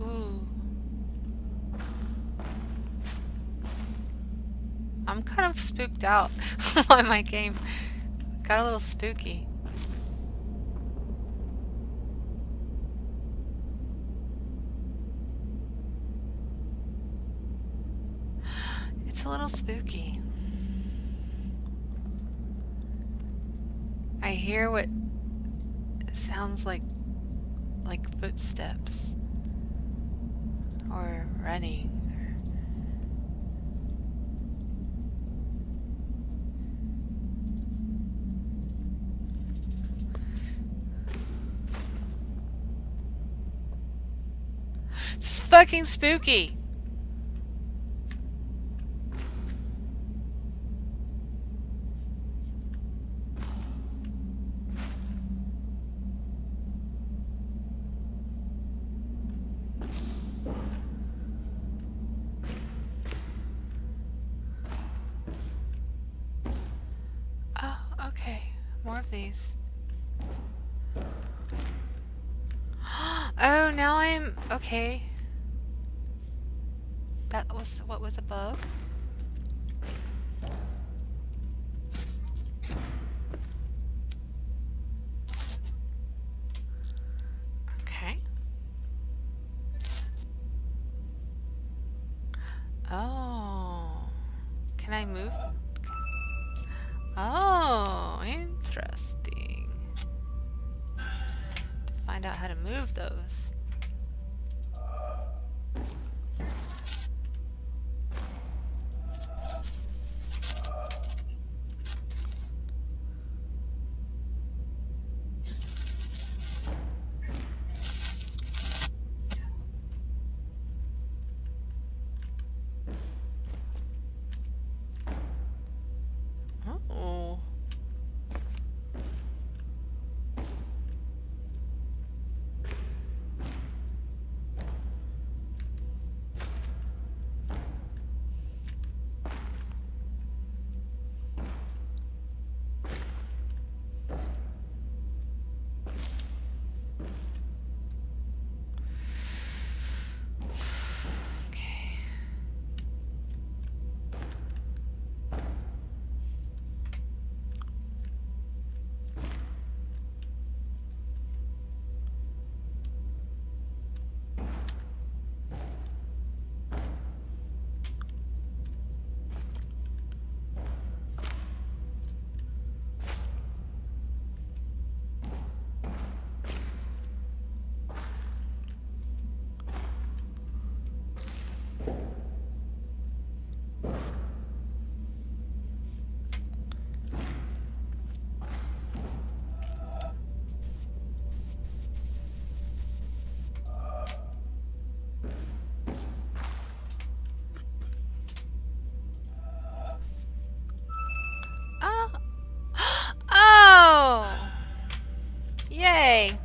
Ooh. I'm kind of spooked out on my game. Got a little spooky. It's a little spooky. I hear what sounds like footsteps or running. It's fucking spooky. Oh, okay. More of these. Oh, now I'm okay. That was what was above. Okay. Can I move? Oh, interesting. To find out how to move those. Oh. Okay. Oh. Oh. Yay.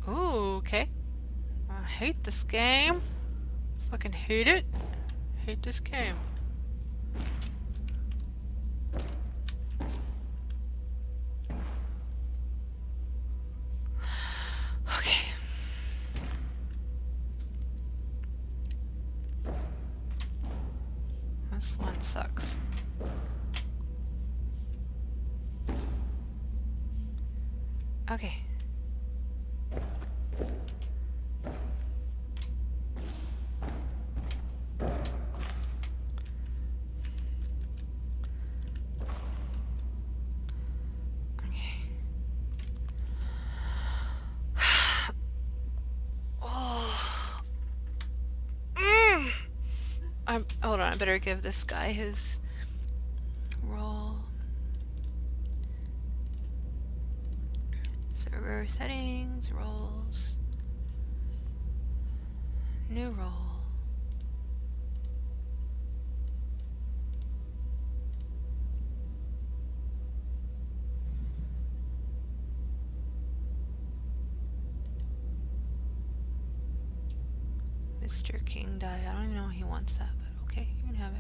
Ooh, okay. I hate this game. Fucking hate it. Hate this game. Okay. This one sucks. Okay. Okay. Oh. Hold on, I better give this guy his role. Server settings, roles. New role. Mr. King die. I don't even know he wants that, but okay, you can have it.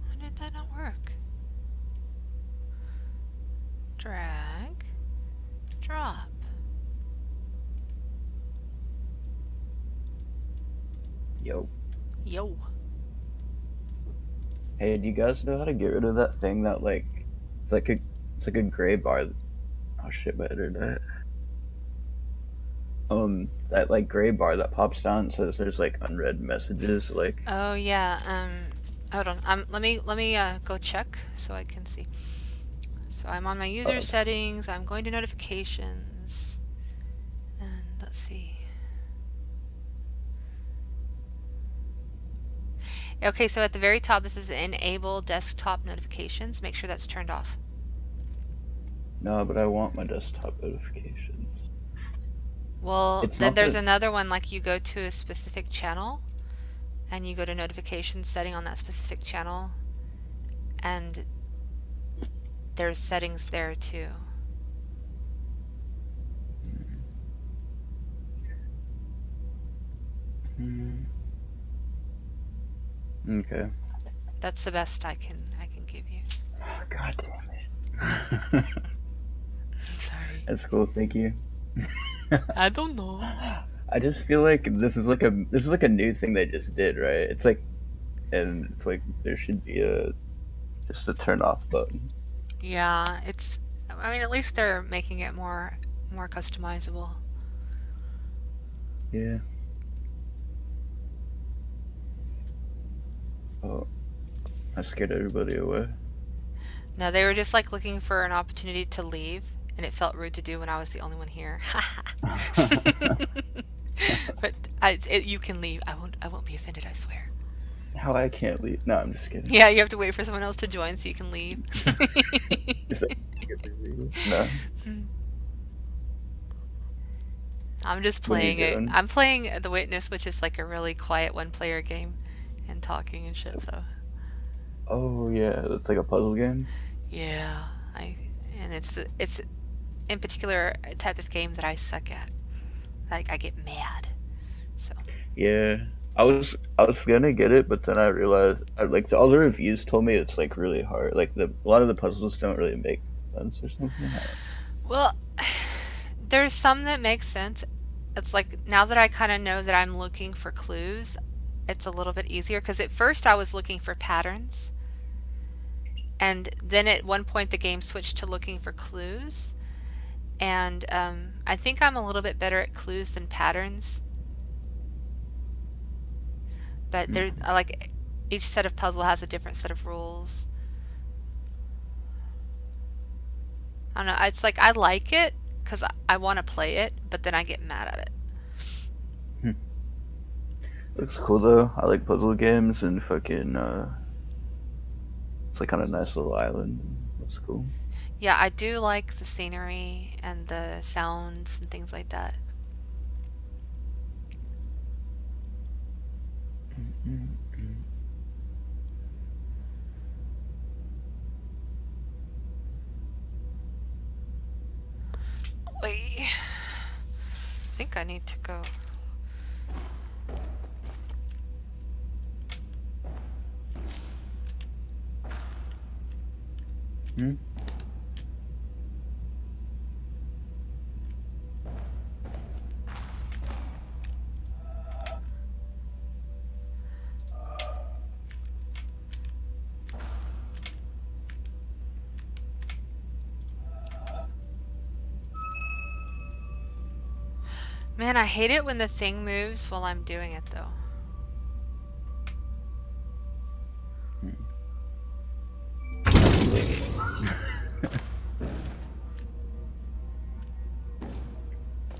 Why did that not work? Drag. Drop. Yo. Yo. Hey, do you guys know how to get rid of that thing that it's like a gray bar? Oh shit, my internet. that like gray bar that pops down and says there's like unread messages. Like, Oh yeah. Hold on. Let me go check so I can see. So I'm on my user settings. I'm going to notifications, and let's see. Okay, so at the very top it says enable desktop notifications. Make sure that's turned off. no, but I want my desktop notifications. Well, It's then not there's the- another one, like you go to a specific channel and you go to notifications setting on that specific channel, and there's settings there too. Okay. That's the best I can give you. God damn it. Sorry. That's cool. Thank you. I don't know. I just feel like this is like a new thing they just did, right? It's like, and it's like there should be just a turn off button. Yeah, I mean, at least they're making it more customizable. Yeah. Oh, I scared everybody away. No, they were just like looking for an opportunity to leave, and it felt rude to do when I was the only one here. But you can leave. I won't be offended, I swear. How I can't leave? No, I'm just kidding. Yeah, you have to wait for someone else to join so you can leave. Is that- no. I'm just What are you playing it. doing? I'm playing The Witness, which is like a really quiet one-player game, and talking and shit. So Oh yeah, it's like a puzzle game. yeah, and it's in particular a type of game that I suck at. Like I get mad. So Yeah, I was gonna get it, but then I realized like all the reviews told me it's like really hard. Like a lot of the puzzles don't really make sense or something. well, there's some that make sense. It's like now that I kind of know that I'm looking for clues, it's a little bit easier, because at first I was looking for patterns, and then at one point the game switched to looking for clues, and I think I'm a little bit better at clues than patterns, but there's like each set of puzzle has a different set of rules. I don't know, it's like I like it because I want to play it, but then I get mad at it. Looks cool though. I like puzzle games and fucking. It's like on a nice little island. That's cool. Yeah, I do like the scenery and the sounds and things like that. Wait. I think I need to go. Hmm? Man, I hate it when the thing moves while I'm doing it, though.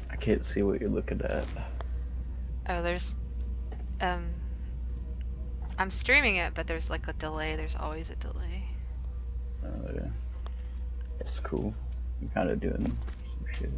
I can't see what you're looking at. Oh, there's... I'm streaming it, but there's like a delay. There's always a delay. Oh yeah. It's cool. I'm kind of doing some shit.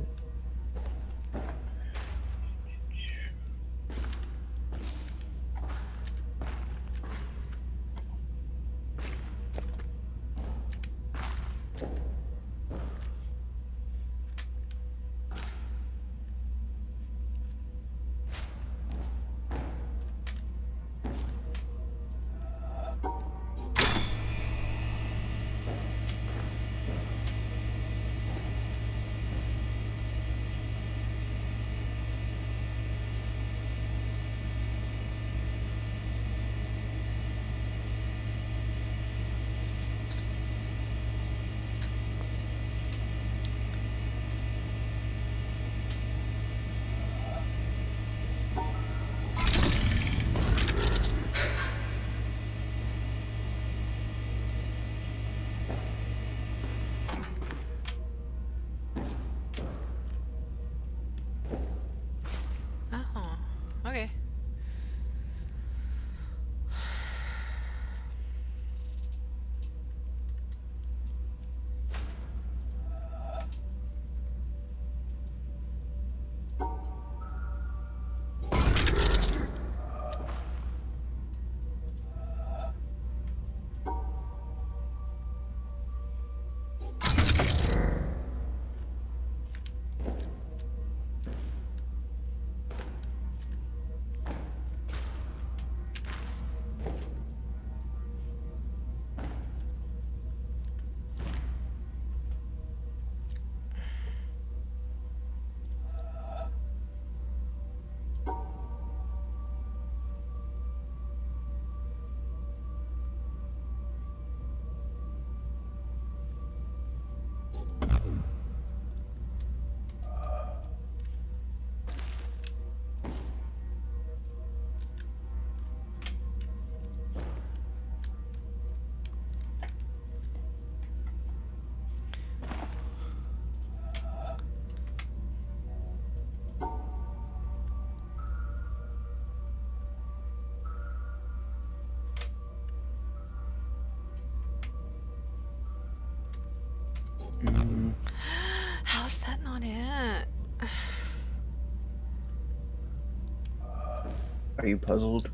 Are you puzzled?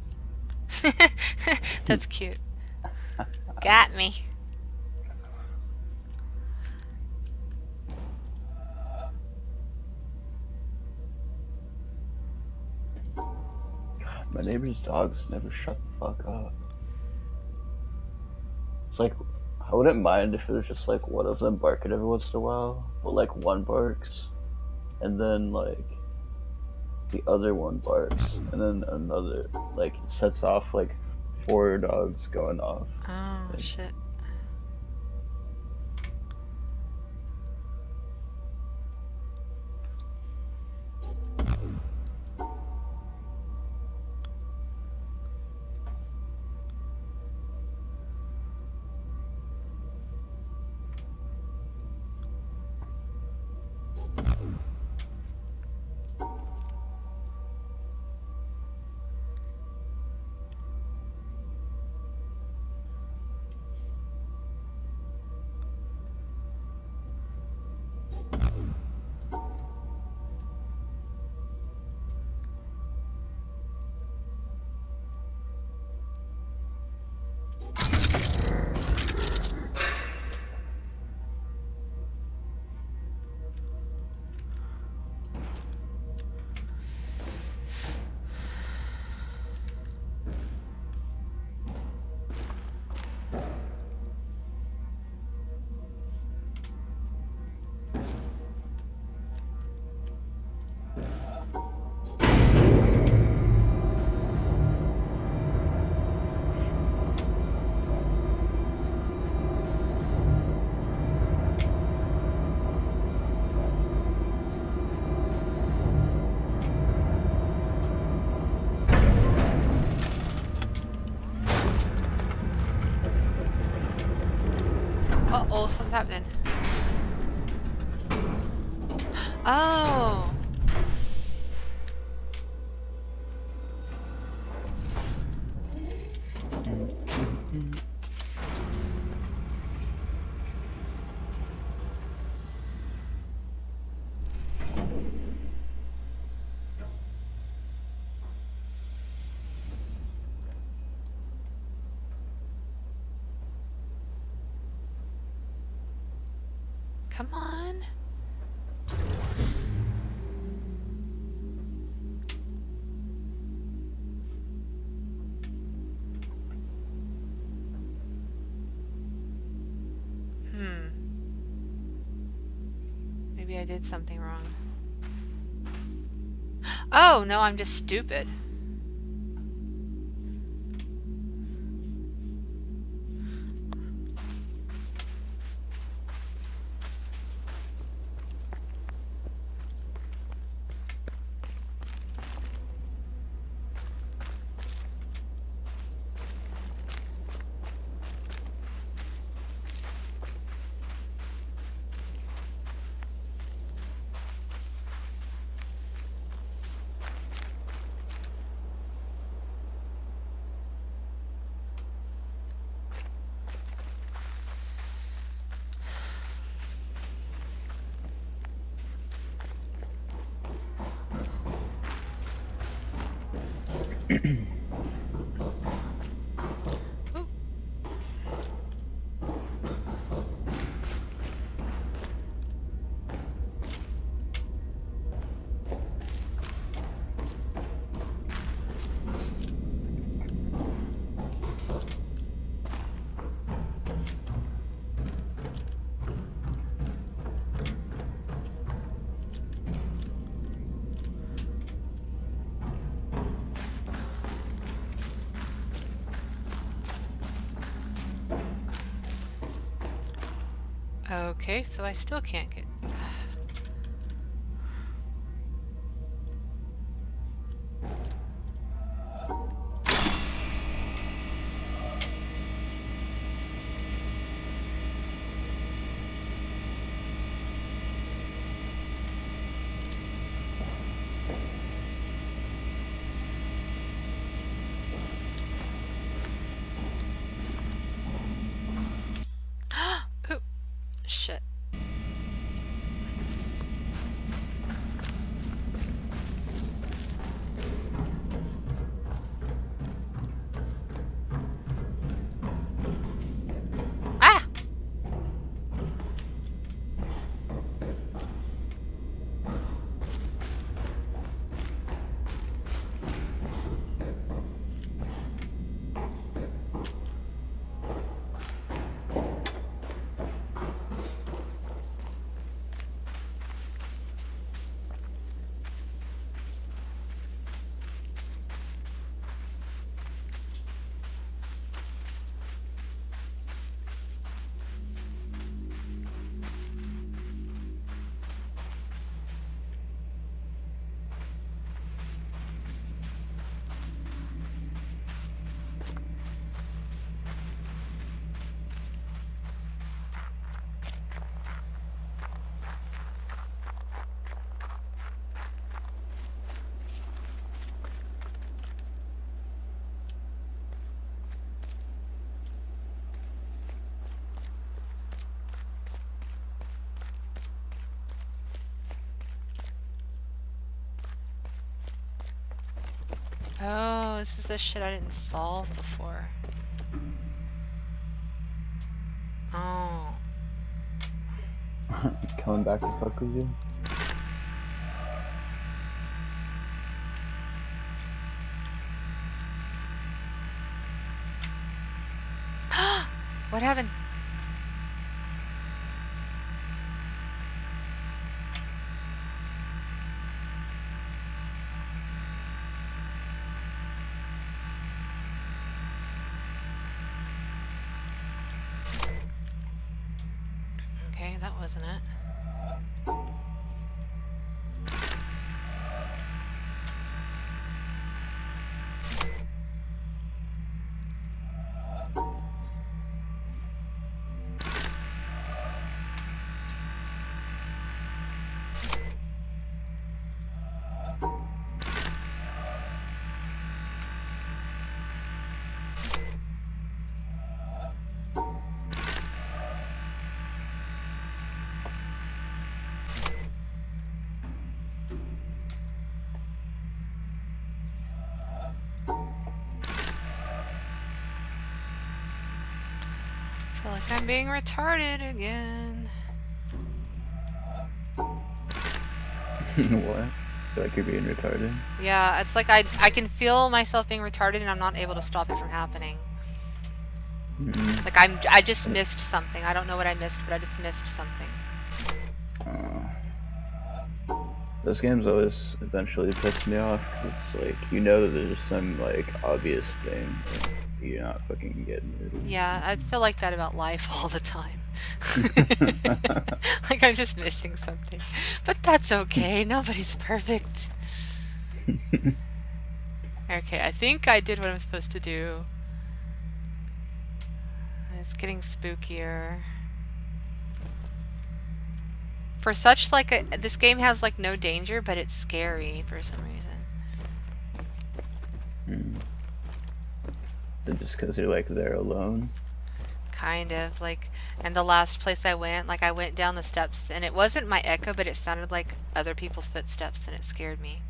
That's cute. Got me. My neighbor's dogs never shut the fuck up. It's like, I wouldn't mind if it was just like one of them barking every once in a while, but like one barks, and then like the other one barks, and then another, like it sets off like 4 dogs going off. Oh, Like, shit. Uh-oh, something's happening. Oh. Come on. Maybe I did something wrong. Oh, no, I'm just stupid. Okay, so I still can't get... Oop. Shit. Oh, this is the shit I didn't solve before. Oh. Coming back to fuck with you. What happened? Okay, that wasn't it. I feel like I'm being retarded again. What? I feel like you're being retarded. Yeah, it's like I can feel myself being retarded and I'm not able to stop it from happening. Mm-mm. Like I just missed something. I don't know what I missed, but I just missed something. Those games always eventually piss me off 'cause it's like, you know that there's some like obvious thing that you're not fucking getting it. Yeah, I feel like that about life all the time. Like I'm just missing something. But that's okay. Nobody's perfect. Okay, I think I did what I'm supposed to do. It's getting spookier. For such like a this game has like no danger, but it's scary for some reason. Just because you're like there alone. Kind of like, and the last place I went, like I went down the steps and it wasn't my echo, but it sounded like other people's footsteps and it scared me.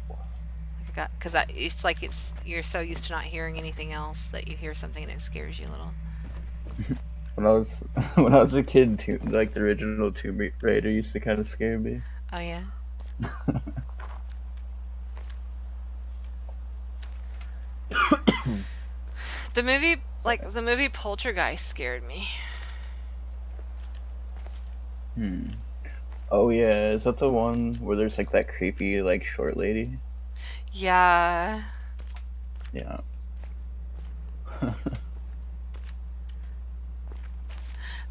Like because it's like you're so used to not hearing anything else that you hear something and it scares you a little. When I was a kid, like the original Tomb Raider used to kind of scare me. Oh yeah. The movie Poltergeist scared me. Oh yeah, is that the one where there's like that creepy like short lady? Yeah. Yeah.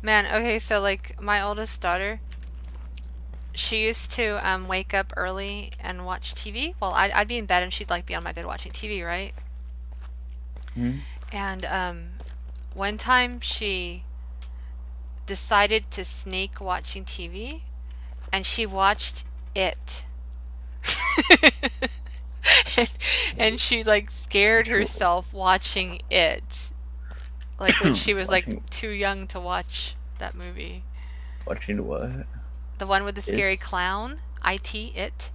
Man, okay, so like my oldest daughter, she used to wake up early and watch TV. Well, I'd be in bed and she'd like be on my bed watching TV, right? And one time she decided to sneak watching TV and she watched It. and she like scared herself watching It. Like when she was like too young to watch that movie. Watching what? The one with the scary It's- clown? It?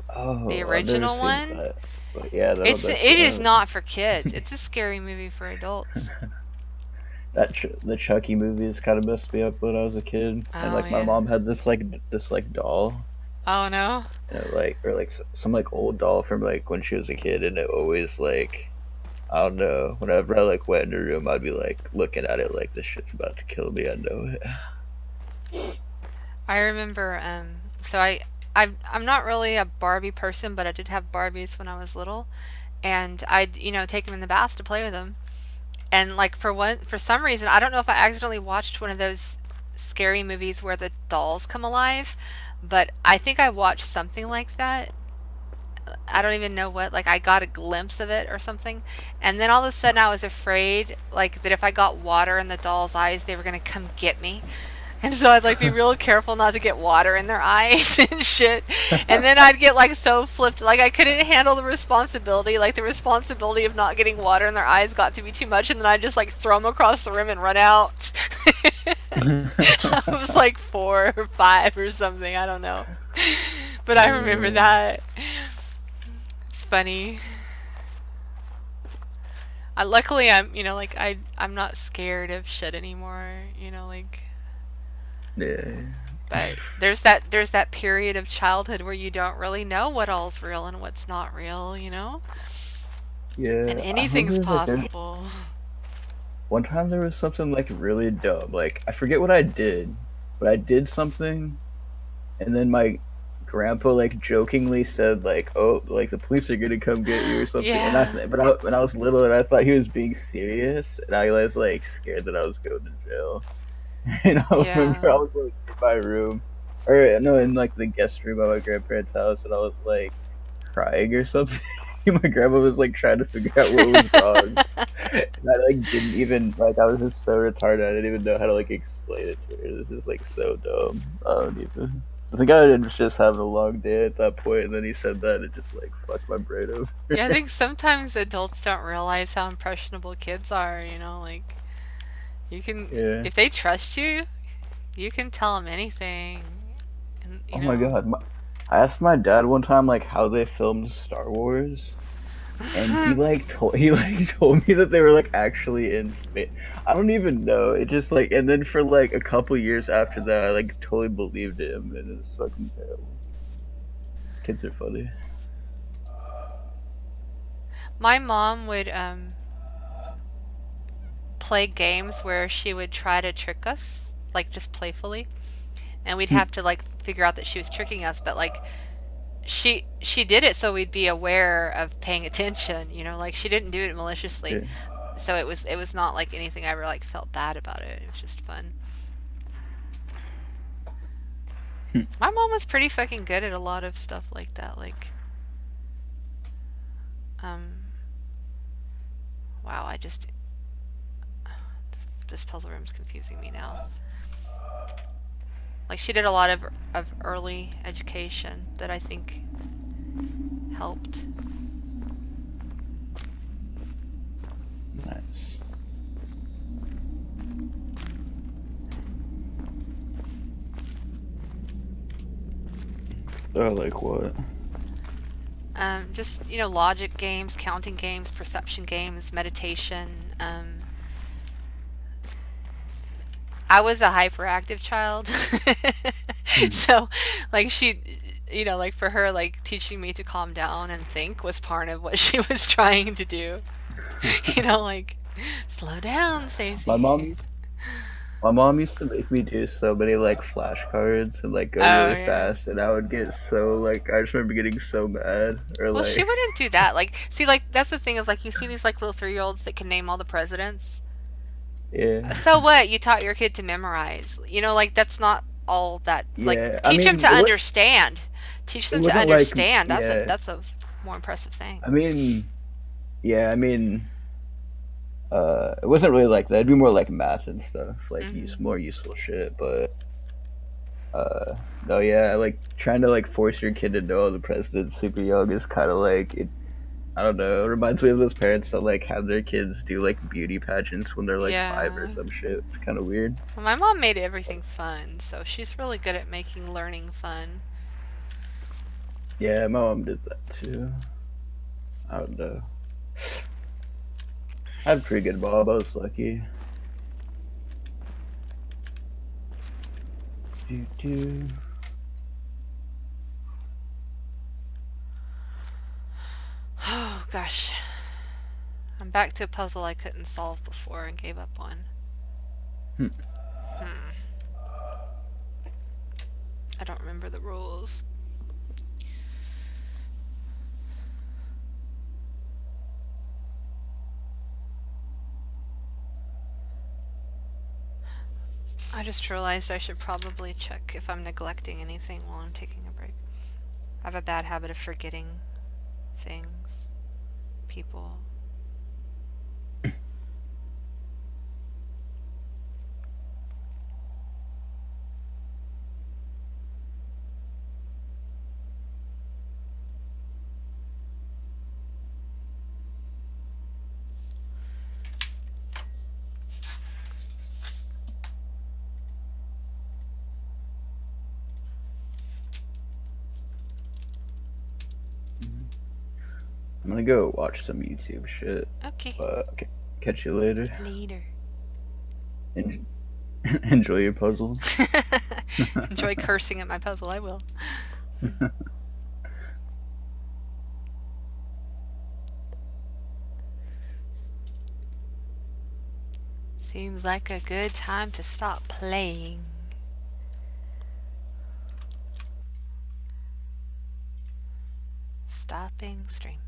Oh, The I've never original seen one? that. But yeah, It is not for kids. It's a scary movie for adults. The Chucky movies kind of messed me up when I was a kid, and Oh, like my yeah. mom had this doll, Oh no? and some like old doll from like when she was a kid, and it always like, I don't know, whenever I like went in her room, I'd be like looking at it like this shit's about to kill me. I know it. I remember so I'm not really a Barbie person, but I did have Barbies when I was little, and I'd take them in the bath to play with them. And like for some reason, I don't know if I accidentally watched one of those scary movies where the dolls come alive, but I think I watched something like that. I don't even know what, like I got a glimpse of it or something. And then all of a sudden I was afraid like that if I got water in the doll's eyes, they were going to come get me. And so I'd like be real careful not to get water in their eyes and shit. And then I'd get like so flipped, like I couldn't handle the responsibility. Like the responsibility of not getting water in their eyes got to be too much, and then I'd just like throw them across the room and run out. I was like 4 or 5 or something, I don't know. But I remember that. It's funny. Luckily, I'm, like I'm not scared of shit anymore. Like, Yeah. but there's that period of childhood where you don't really know what all's real and what's not real. And Yeah. I anything's remember like there's possible. one time there was something like really dumb. Like I forget what I did, but I did something, and then my grandpa like jokingly said like, "Oh, like the police are gonna come get you or something." And Yeah. when I was little and I thought he was being serious, and I was like scared that I was going to jail. And I remember I Yeah. was like in my room, or no, in like the guest room at my grandparents' house, and I was like crying or something. My grandma was like trying to figure out what was wrong. And I like didn't even like I was just so retarded I didn't even know how to like explain it to her. This is like so dumb. I don't even. I think I was just having a long day at that point, and then he said that and it just like fucked my brain over. Yeah, I think sometimes adults don't realize how impressionable kids are, like you can, Yeah. if they trust you, you can tell them anything. And, Oh my god. I asked my dad one time like how they filmed Star Wars, and he like told me that they were like actually in space. I don't even know. It just like and then for like a couple years after that, I like totally believed him, and it's fucking terrible. Kids are funny. My mom would play games where she would try to trick us, like just playfully, and we'd have to like figure out that she was tricking us, but like she did it so we'd be aware of paying attention, like she didn't do it maliciously. Yeah. So it was not like anything I ever like felt bad about it. It was just fun. My mom was pretty fucking good at a lot of stuff like that. Like, wow, this puzzle room's confusing me now. Like, she did a lot of early education that I think helped. Nice. Oh, like what? Just, logic games, counting games, perception games, meditation. I was a hyperactive child. So, like, like for her, like teaching me to calm down and think was part of what she was trying to do. Like, slow down, Stacey. My mom used to make me do so many like flashcards and like go Oh, really yeah. fast, and I would get so like I just remember getting so mad or Well, like she wouldn't do that. Like, see, like that's the thing is like you see these like little 3-year-olds that can name all the presidents. yeah. So what? You taught your kid to memorize. Like that's not all that. Like Yeah, I teach them mean, to understand. Teach it them to wasn't like understand. yeah. That's a more impressive thing. I mean, yeah. I mean, it wasn't really like that. It'd be more like math and stuff, like more useful shit. But no, yeah, like trying to like force your kid to know all the presidents super young is kind of like it. I don't know. It reminds me of those parents that like have their kids do like beauty pageants when they're like 5 or Yeah. some shit. It's kind of weird. Well, my mom made everything fun, so she's really good at making learning fun. Yeah, my mom did that too. I don't know. I had a pretty good mom. I was lucky. Do. Oh gosh. I'm back to a puzzle I couldn't solve before and gave up on. I don't remember the rules. I just realized I should probably check if I'm neglecting anything while I'm taking a break. I have a bad habit of forgetting things, people. I'm gonna go watch some YouTube shit. Okay. Okay, catch you later. Later. Enjoy your puzzle. Enjoy cursing at my puzzle. I will. Seems like a good time to stop playing. Stopping stream.